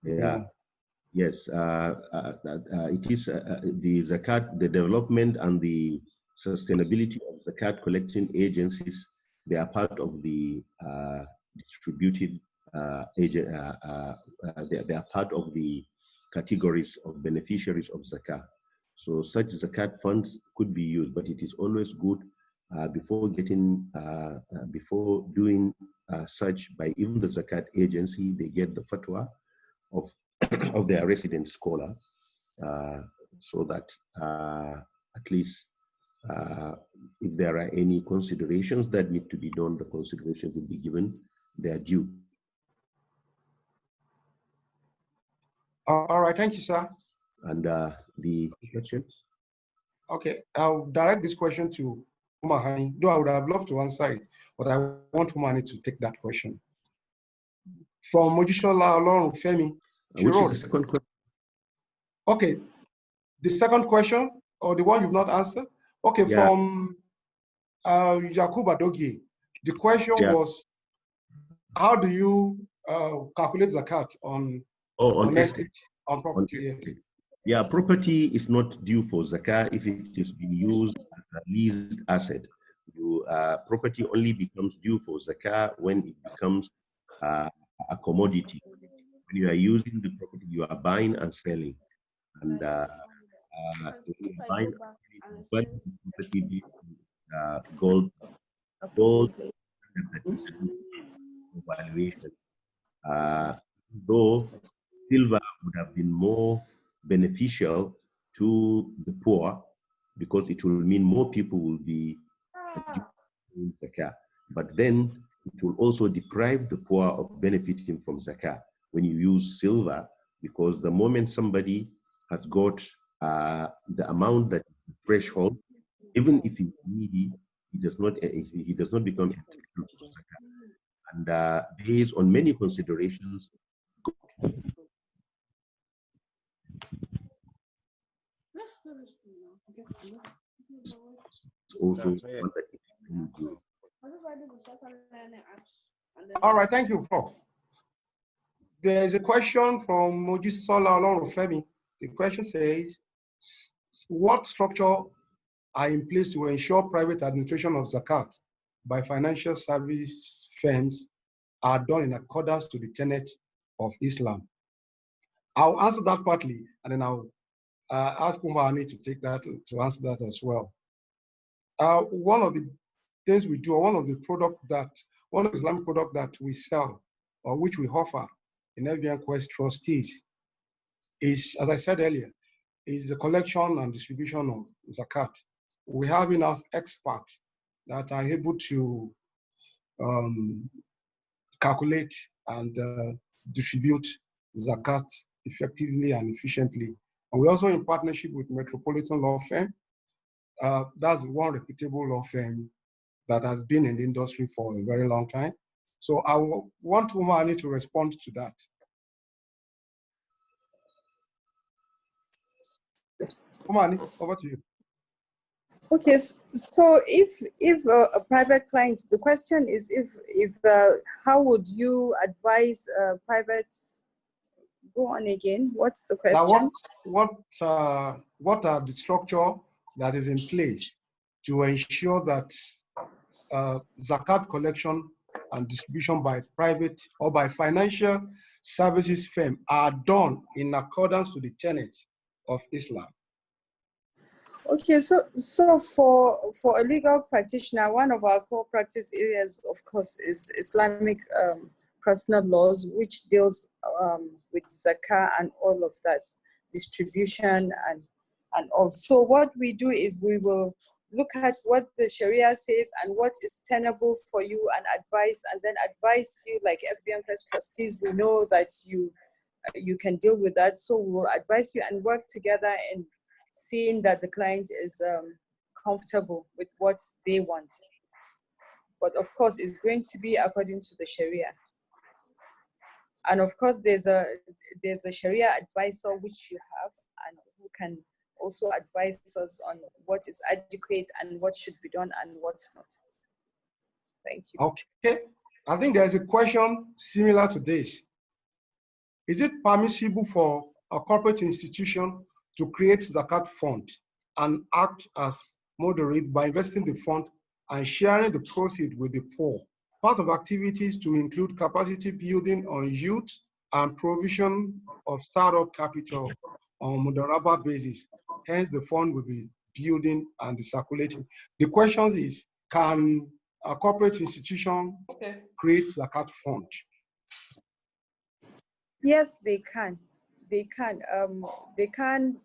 Yeah. Yes, it is the zakat, the development and the sustainability of zakat collecting agencies. They are part of the distributed agent. They are part of the categories of beneficiaries of zakat. So such zakat funds could be used, but it is always good before doing such by even the zakat agency, they get the fatwa of of their resident scholar, so that at least if there are any considerations that need to be done, the considerations will be given their due. All right, thank you, sir. And the question? Okay, I'll direct this question to Ummahani, though I would have loved to answer it, but I want Ummahani to take that question. From Mojishola Olorun Femi. Which is the second question? Okay, the second question, or the one you've not answered? Okay, yeah. From Yakub Adogie, the question was, how do you calculate zakat on estate, on property? Yes. Yeah, property is not due for zakat if it is being used as a leased asset. Property only becomes due for zakat when it becomes a commodity. When you are using the property, you are buying and selling. And if you are buying property based on gold valuation. Though silver would have been more beneficial to the poor because it will mean more people will be doing zakat. But then it will also deprive the poor of benefiting from zakat when you use silver, because the moment somebody has got the amount that is the threshold, even if he's needy, he does not become entitled to zakat. And based on many considerations, also one that is. All right, thank you, Prof. There is a question from Mojisola Olorunfemi. The question says, what structure are in place to ensure private administration of Zakat by financial service firms are done in accordance to the tenet of Islam? I'll answer that partly, and then I'll ask Ummahani to take that, to answer that as well. One of the things we do, or one of the Islamic product that we sell, or which we offer in FBNQuest Trustees is, as I said earlier, is the collection and distribution of Zakat. We have in-house experts that are able to calculate and distribute Zakat effectively and efficiently. And we're also in partnership with Metropolitan Law Firm. That's one reputable law firm that has been in the industry for a very long time. So I want Ummahani to respond to that. Ummahani, over to you. Okay, so if a private client, the question is if how would you advise private? Go on again. What's the question? Now what are the structure that is in place to ensure that Zakat collection and distribution by private or by financial services firm are done in accordance to the tenets of Islam? Okay, so for a legal practitioner, one of our core practice areas, of course, is Islamic personal laws, which deals with zakah and all of that, distribution and also what we do is we will look at what the Sharia says and what is tenable for you and then advise you, like FBNQuest Trustees, we know that you can deal with that, so we'll advise you and work together in seeing that the client is comfortable with what they want. But of course, it's going to be according to the Sharia. And of course, there's a Sharia advisor which you have and who can also advise us on what is adequate and what should be done and what's not. Thank you. Okay, I think there's a question similar to this. Is it permissible for a corporate institution to create Zakat fund and act as moderator by investing the fund and sharing the proceeds with the poor? Part of activities to include capacity building on youth and provision of startup capital on Moderator basis. Hence, the fund will be building and circulating. The question is, can a corporate institution create Zakat fund? Yes, they can. They can,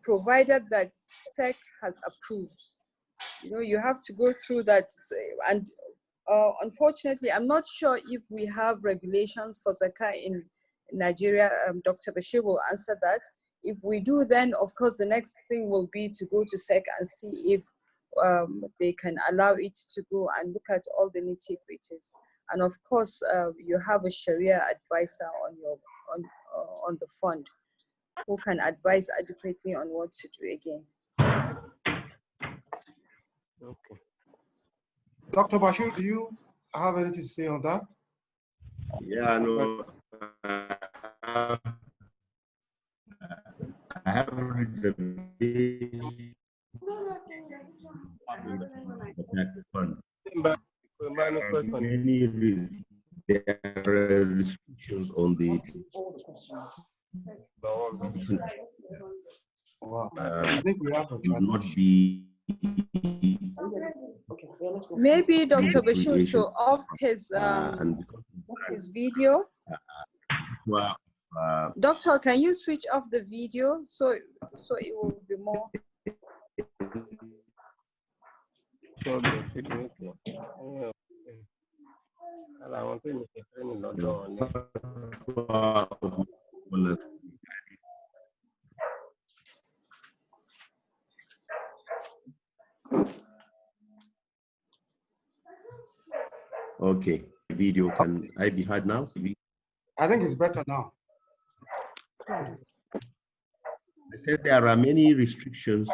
provided that SEC has approved. You know, you have to go through that, and unfortunately, I'm not sure if we have regulations for Zakat in Nigeria. Dr. Bashir will answer that. If we do, then of course the next thing will be to go to SEC and see if they can allow it to go and look at all the nitty-gritties. And of course, you have a Sharia advisor on the fund who can advise adequately on what to do again. Okay. Dr. Bashir, do you have anything to say on that? Yeah, no. I have read the there are restrictions on the I think we have a not be maybe Dr. Bashir should off his video. Doctor, can you switch off the video so it will be more? Okay, video, can I be heard now? I think it's better now. I said there are many restrictions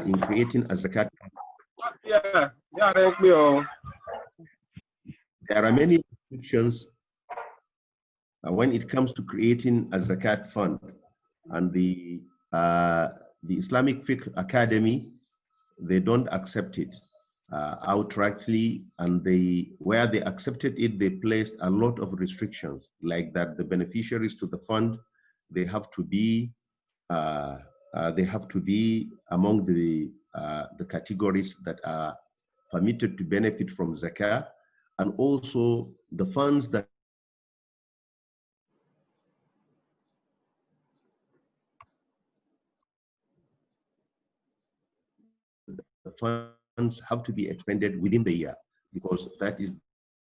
in creating a Zakat. There are many restrictions when it comes to creating a zakat fund, and the Islamic Fiqh Academy, they don't accept it outrightly, and where they accepted it, they placed a lot of restrictions, like that the beneficiaries to the fund, they have to be among the categories that are permitted to benefit from zakah, and also the funds that the funds have to be expended within the year, because that is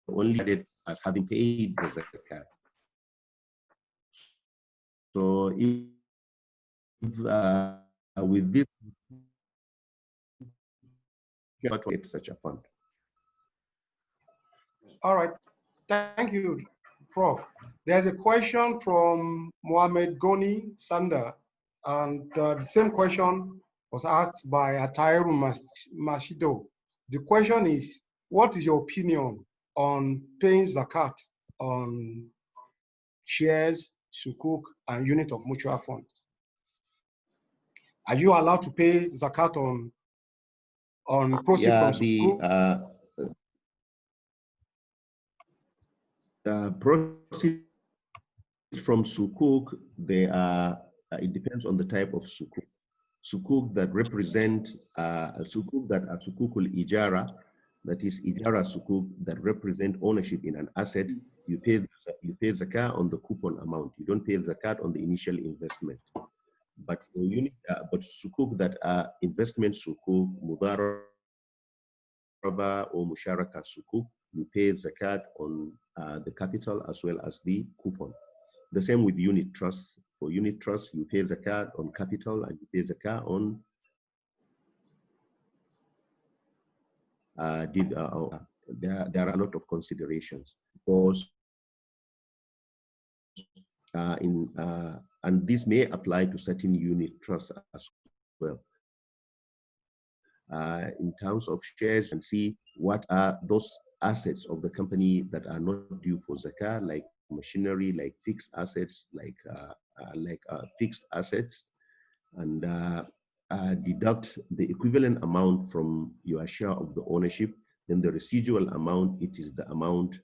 only added as having paid the zakat. So if with this, it's such a fund. All right, thank you, Prof. There's a question from Mohammed Goni Sanda, and the same question was asked by Atairu Mashido. The question is, what is your opinion on paying zakat on shares, sukuk, and unit of mutual funds? Are you allowed to pay zakat on proceeds from sukuk? Proceeds from sukuk, they are, it depends on the type of sukuk. Sukuk that represent sukuk that are sukukul ijara, that is ijara sukuk that represent ownership in an asset. You pay zakat on the coupon amount. You don't pay zakat on the initial investment. But for but sukuk that are investment sukuk, mudaraba or musharaka sukuk, you pay zakat on the capital as well as the coupon. The same with unit trusts. For unit trusts, you pay zakat on capital and you pay zakat on there are a lot of considerations, because and this may apply to certain unit trusts as well. In terms of shares, and see what are those assets of the company that are not due for zakah, like machinery, like fixed assets, like fixed assets, and deduct the equivalent amount from your share of the ownership. Then the residual amount, it is the amount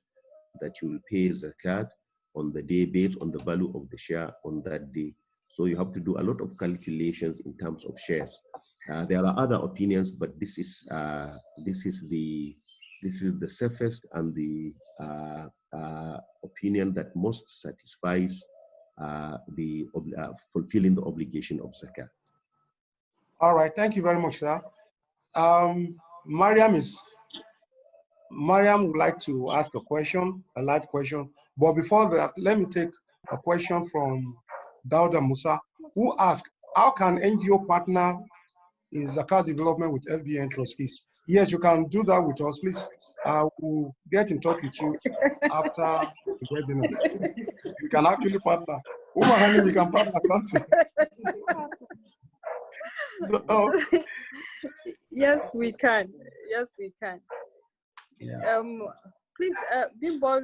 that you will pay zakat on the day based on the value of the share on that day. So you have to do a lot of calculations in terms of shares. There are other opinions, but this is the safest and the opinion that most satisfies the fulfilling the obligation of zakat. All right, thank you very much, sir. Mariam would like to ask a question, a live question. But before that, let me take a question from Dauda Musa, who asked, how can NGO partner in zakat development with FBN trustees? Yes, you can do that with us, please. I will get in touch with you after the webinar. We can actually partner. Ummahani, we can partner. No. Yes, we can. Yes, we can. Yeah. Please, Bimbo,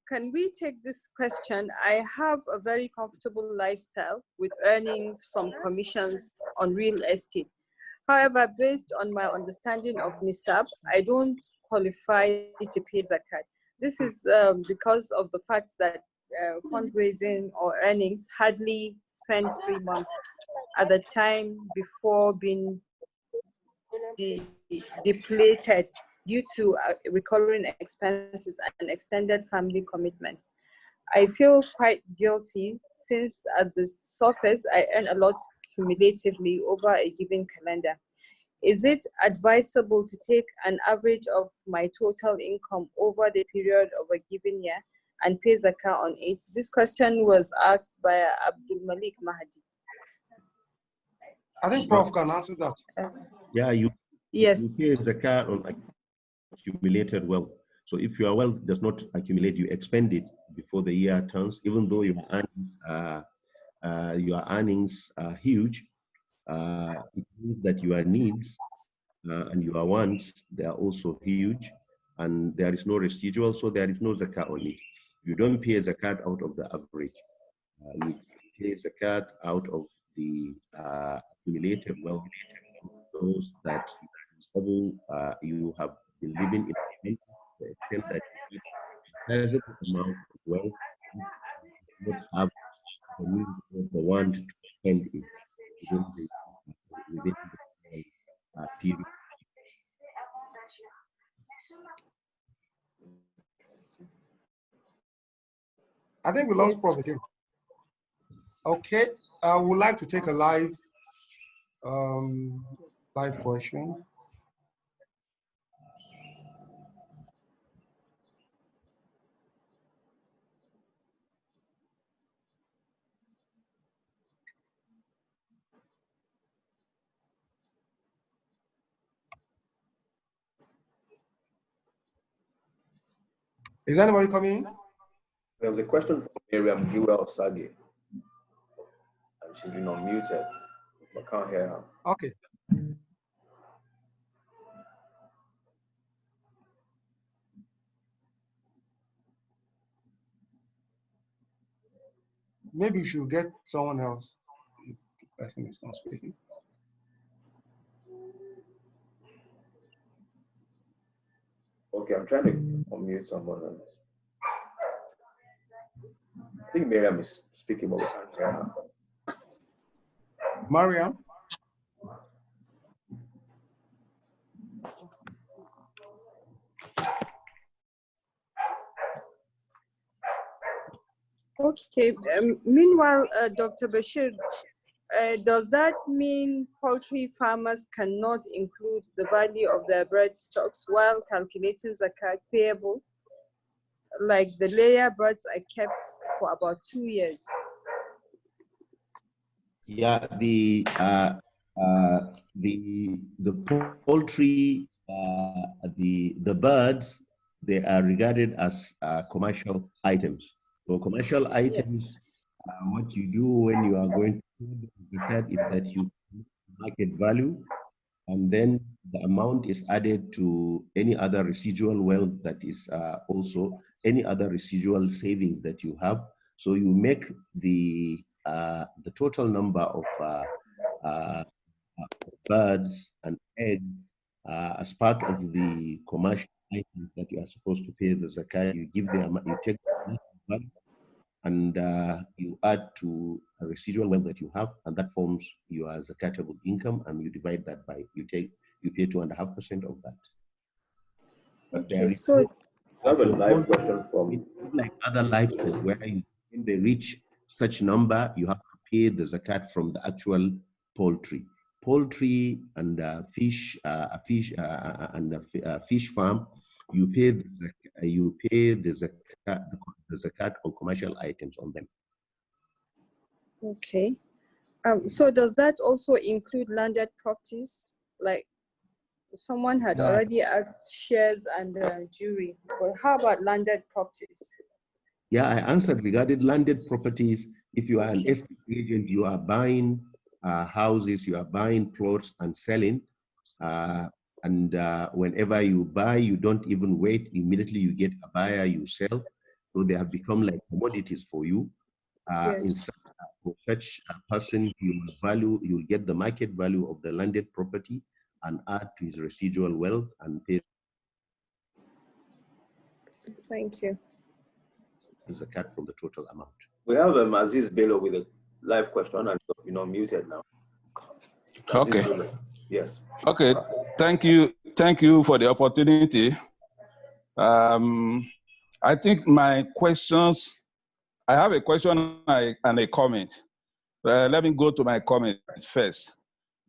can we take this question? I have a very comfortable lifestyle with earnings from commissions on real estate. However, based on my understanding of Nisab, I don't qualify to pay zakat. This is because of the fact that fundraising or earnings hardly spend 3 months at the time before being depleted due to recurring expenses and extended family commitments. I feel quite guilty since at the surface I earn a lot cumulatively over a given calendar. Is it advisable to take an average of my total income over the period of a given year and pay zakah on it? This question was asked by Abdul Malik Mahdi. I think Prof can answer that. Yeah, yes. You pay zakat on accumulated wealth. So if your wealth does not accumulate, you expend it before the year turns, even though your earnings are huge. It means that your needs and your wants, they are also huge, and there is no residual, so there is no zakat on it. You don't pay zakat out of the average. You pay zakat out of the accumulated wealth, those that you have been living in to the extent that you have a sizable amount of wealth, you do not have the means of the one to spend it within the period. I think we lost Prof again. Okay, I would like to take a live question. Is anybody coming? There was a question from Miriam Sagi, and she's been unmuted. I can't hear her. Okay. Maybe you should get someone else if the person is not speaking. Okay, I'm trying to unmute someone else. I think Miriam is speaking, but we can't hear her. Mariam? Okay. Meanwhile, Dr. Bashir, does that mean poultry farmers cannot include the value of their bird stocks while calculating zakat payable? Like the layer birds are kept for about 2 years. Yeah, the poultry, the birds, they are regarded as commercial items. So commercial items, yes. What you do when you are going to do the zakat is that you market value, and then the amount is added to any other residual wealth that is also any other residual savings that you have. So you make the total number of birds and eggs as part of the commercial items that you are supposed to pay the zakat. You give the amount, you take the value, and you add to a residual wealth that you have, and that forms your zakatable income, and you divide that by, you pay 2.5% of that. But okay, there is so I have a live question from, like other livestock, where when they reach such number, you have to pay the zakat from the actual poultry. Poultry and fish farm, you pay the zakat on commercial items on them. okay. So does that also include landed properties? Like someone had already asked shares and jewelry, but how about landed properties? Yeah, I answered regarding landed properties. If you are an estate agent, you are buying houses, you are buying plots and selling. Whenever you buy, you don't even wait. Immediately you get a buyer, you sell. So they have become like commodities for you. Yes. For such a person, you'll get the market value of the landed property and add to his residual wealth and pay. Thank you. The zakat from the total amount. We have Aziz Bello with a live question, and muted now. Okay. Yes. Okay. Thank you for the opportunity. I think my questions, I have a question and a comment. Let me go to my comment first.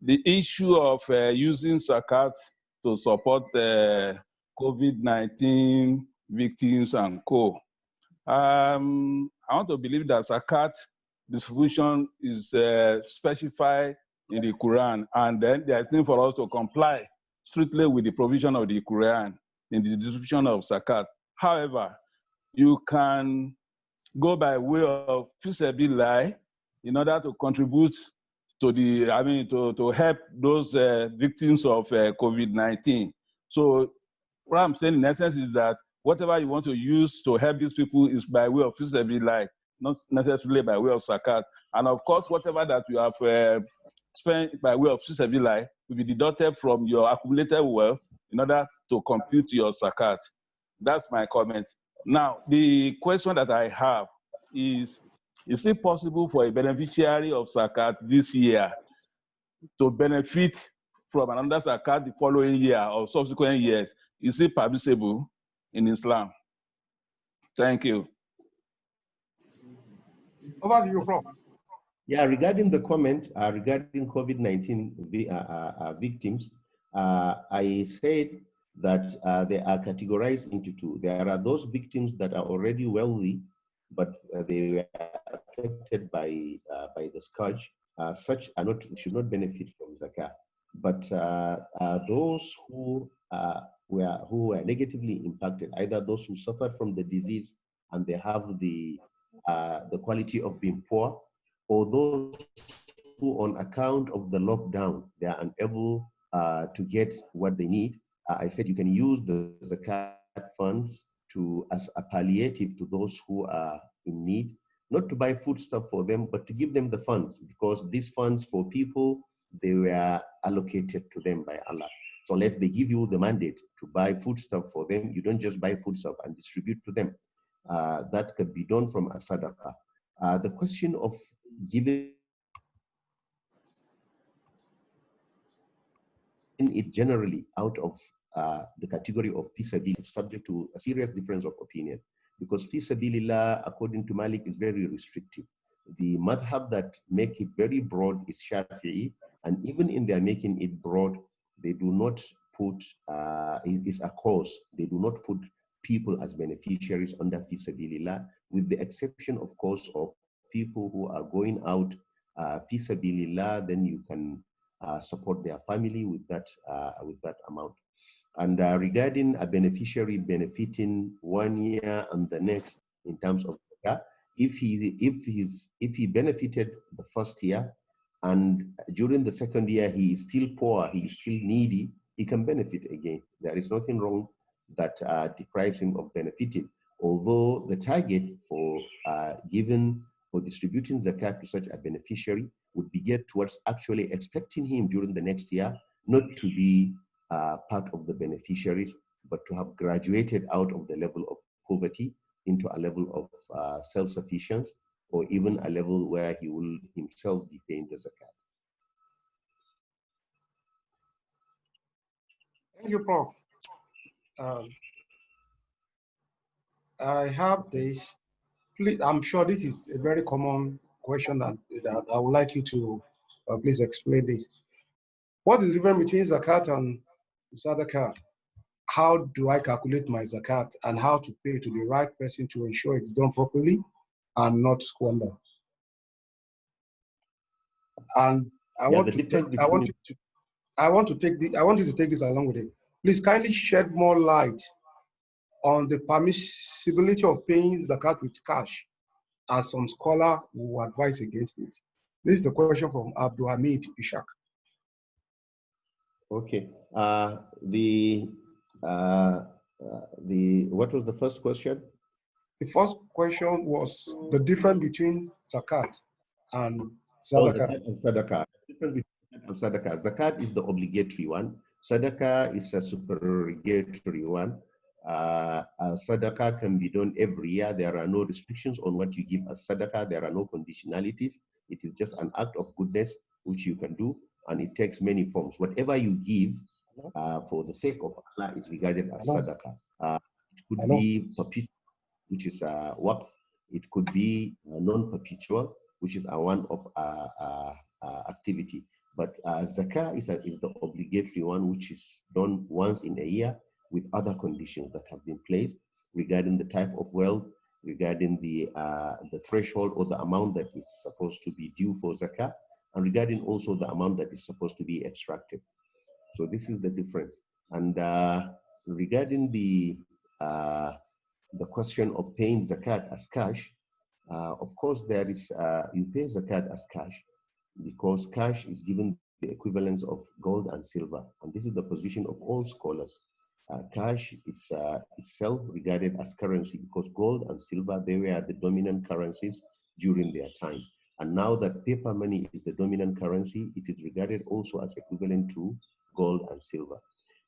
The issue of using zakat to support COVID-19 victims and co. I want to believe that zakat distribution is specified in the Quran, and then there's need for us to comply strictly with the provision of the Quran in the distribution of zakat. However, you can go by way of fisabilillah in order to contribute to to help those victims of COVID-19. So what I'm saying in essence is that whatever you want to use to help these people is by way of fisabilillah, not necessarily by way of zakat. And of course, whatever that you have spent by way of fisabilillah will be deducted from your accumulated wealth in order to compute your zakat. That's my comment. Now, the question that I have is it possible for a beneficiary of zakat this year to benefit from another zakat the following year or subsequent years? Is it permissible in Islam? Thank you. Over to you, Prof. Yeah, regarding the comment regarding COVID-19 victims, I said that they are categorized into two. There are those victims that are already wealthy, but they were affected by the scourge. Such are not, should not benefit from zakat. But those who were negatively impacted, either those who suffered from the disease and they have the quality of being poor, or those who, on account of the lockdown, they are unable to get what they need. I said you can use the zakat funds as a palliative to those who are in need, not to buy foodstuff for them, but to give them the funds, because these funds for people, they were allocated to them by Allah. So unless they give you the mandate to buy foodstuff for them, you don't just buy foodstuff and distribute to them. That could be done from a sadaqah. The question of giving it generally out of the category of fi sabilillah is subject to a serious difference of opinion, because fi sabilillah, according to Malik, is very restrictive. The madhab that make it very broad is Shafi'i, and even in their making it broad, they do not put, it is a cause, they do not put people as beneficiaries under fi sabilillah, with the exception, of course, of people who are going out fi sabilillah, then you can support their family with that amount. And regarding a beneficiary benefiting 1 year and the next in terms of zakat, if he benefited the first year and during the second year he is still poor, he is still needy, he can benefit again. There is nothing wrong that deprives him of benefiting. Although the target for distributing zakat to such a beneficiary would be geared towards actually expecting him during the next year not to be part of the beneficiaries, but to have graduated out of the level of poverty into a level of self-sufficiency, or even a level where he will himself be paying the zakat. Thank you, Prof. I have this. Please, I'm sure this is a very common question that I would like you to please explain this. What is the difference between zakat and sadaqah? How do I calculate my zakat and how to pay to the right person to ensure it's done properly and not squander? And I want you to take this along with it. Please kindly shed more light on the permissibility of paying zakat with cash, as some scholar will advise against it. This is the question from Hamid Ishak. Okay. What was the first question? The first question was the difference between zakat and sadaqah. Sadaqah. The difference between sadaqah. Zakat is the obligatory one. Sadaqah is a supererogatory one. Sadaqah can be done every year. There are no restrictions on what you give as sadaqah. There are no conditionalities. It is just an act of goodness which you can do, and it takes many forms. Whatever you give for the sake of Allah is regarded as sadaqah. It could be perpetual, which is waqf. It could be non-perpetual, which is a one-off activity. But zakah is the obligatory one, which is done once in a year with other conditions that have been placed regarding the type of wealth, regarding the threshold or the amount that is supposed to be due for zakah, and regarding also the amount that is supposed to be extracted. So this is the difference. And regarding the question of paying zakat as cash, of course there is, you pay zakat as cash because cash is given the equivalence of gold and silver. And this is the position of all scholars. Cash is itself regarded as currency because gold and silver, they were the dominant currencies during their time. And now that paper money is the dominant currency, it is regarded also as equivalent to gold and silver.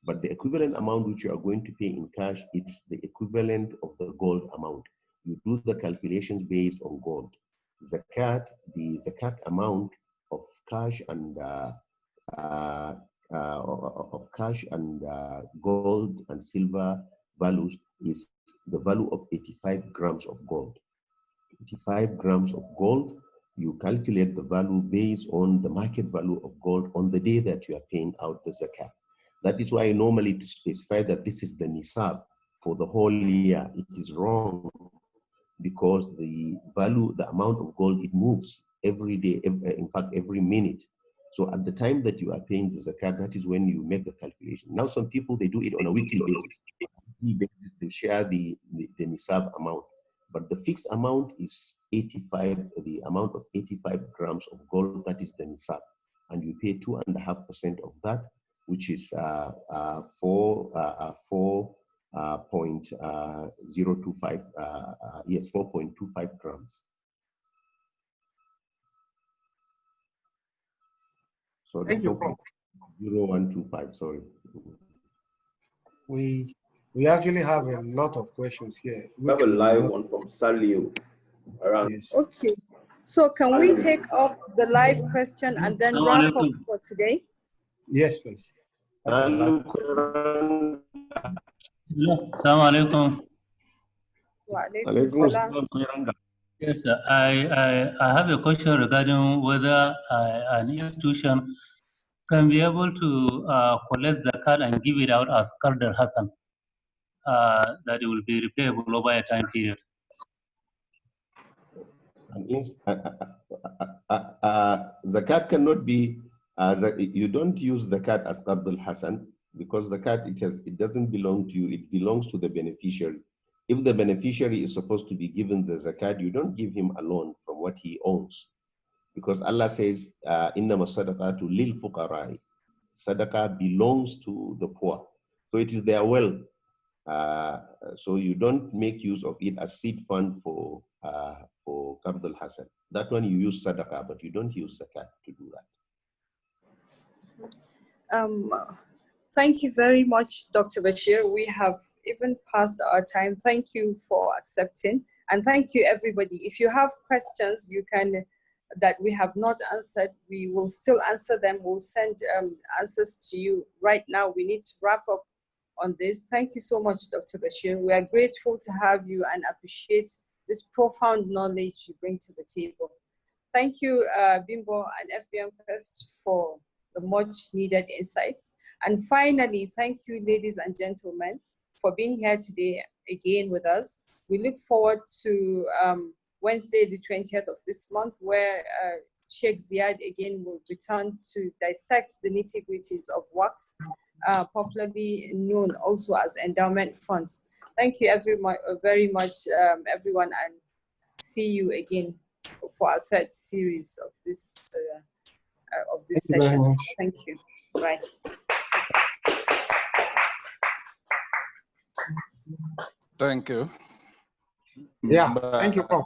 But the equivalent amount which you are going to pay in cash, it's the equivalent of the gold amount. You do the calculations based on gold. Zakat, the zakat amount of cash and gold and silver values is the value of 85 grams of gold. 85 grams of gold, you calculate the value based on the market value of gold on the day that you are paying out the zakat. That is why normally to specify that this is the nisab for the whole year, it is wrong because the value, the amount of gold, it moves every day, in fact, every minute. So at the time that you are paying the zakat, that is when you make the calculation. Now, some people, they do it on a weekly basis. They share the nisab amount. But the fixed amount is 85, the amount of 85 grams of gold, that is the nisab. And you pay 2.5% of that, which is 4.025, yes, 4.25 grams. So Thank you, Prof. 0.125, sorry. We actually have a lot of questions here. We have a live one from Aliyu. Yes. Okay. So can we take up the live question and then wrap up for today? Yes, please. Assalamu alaikum. Wa alaikum salam. Yes, I have a question regarding whether an institution can be able to collect the card and give it out as Qard al-Hasan, that it will be repayable over a time period. Zakat cannot be, you don't use the Zakat as Qard al-Hasan because the Zakat, it doesn't belong to you, it belongs to the beneficiary. If the beneficiary is supposed to be given the zakat, you don't give him a loan from what he owns. Because Allah says, Innama sadaqatu lil fuqarai. Sadaqah belongs to the poor. So it is their wealth. So you don't make use of it as seed fund for Qard al-Hasan. That one you use sadaqah, but you don't use zakat to do that. Thank you very much, Dr. Bashir. We have even passed our time. Thank you for accepting. And thank you, everybody. If you have questions that we have not answered, we will still answer them. We'll send answers to you. Right now, we need to wrap up on this. Thank you so much, Dr. Bashir. We are grateful to have you and appreciate this profound knowledge you bring to the table. Thank you, Bimbo and FBNQuest, for the much needed insights. And finally, thank you, ladies and gentlemen, for being here today again with us. We look forward to Wednesday, the 20th of this month, where Sheikh Ziad again will return to dissect the nitty-gritties of Waqf, popularly known also as endowment funds. Thank you very much, everyone, and see you again for our third series of this session. Thank you. Bye. Thank you. Yeah, thank you, Prof.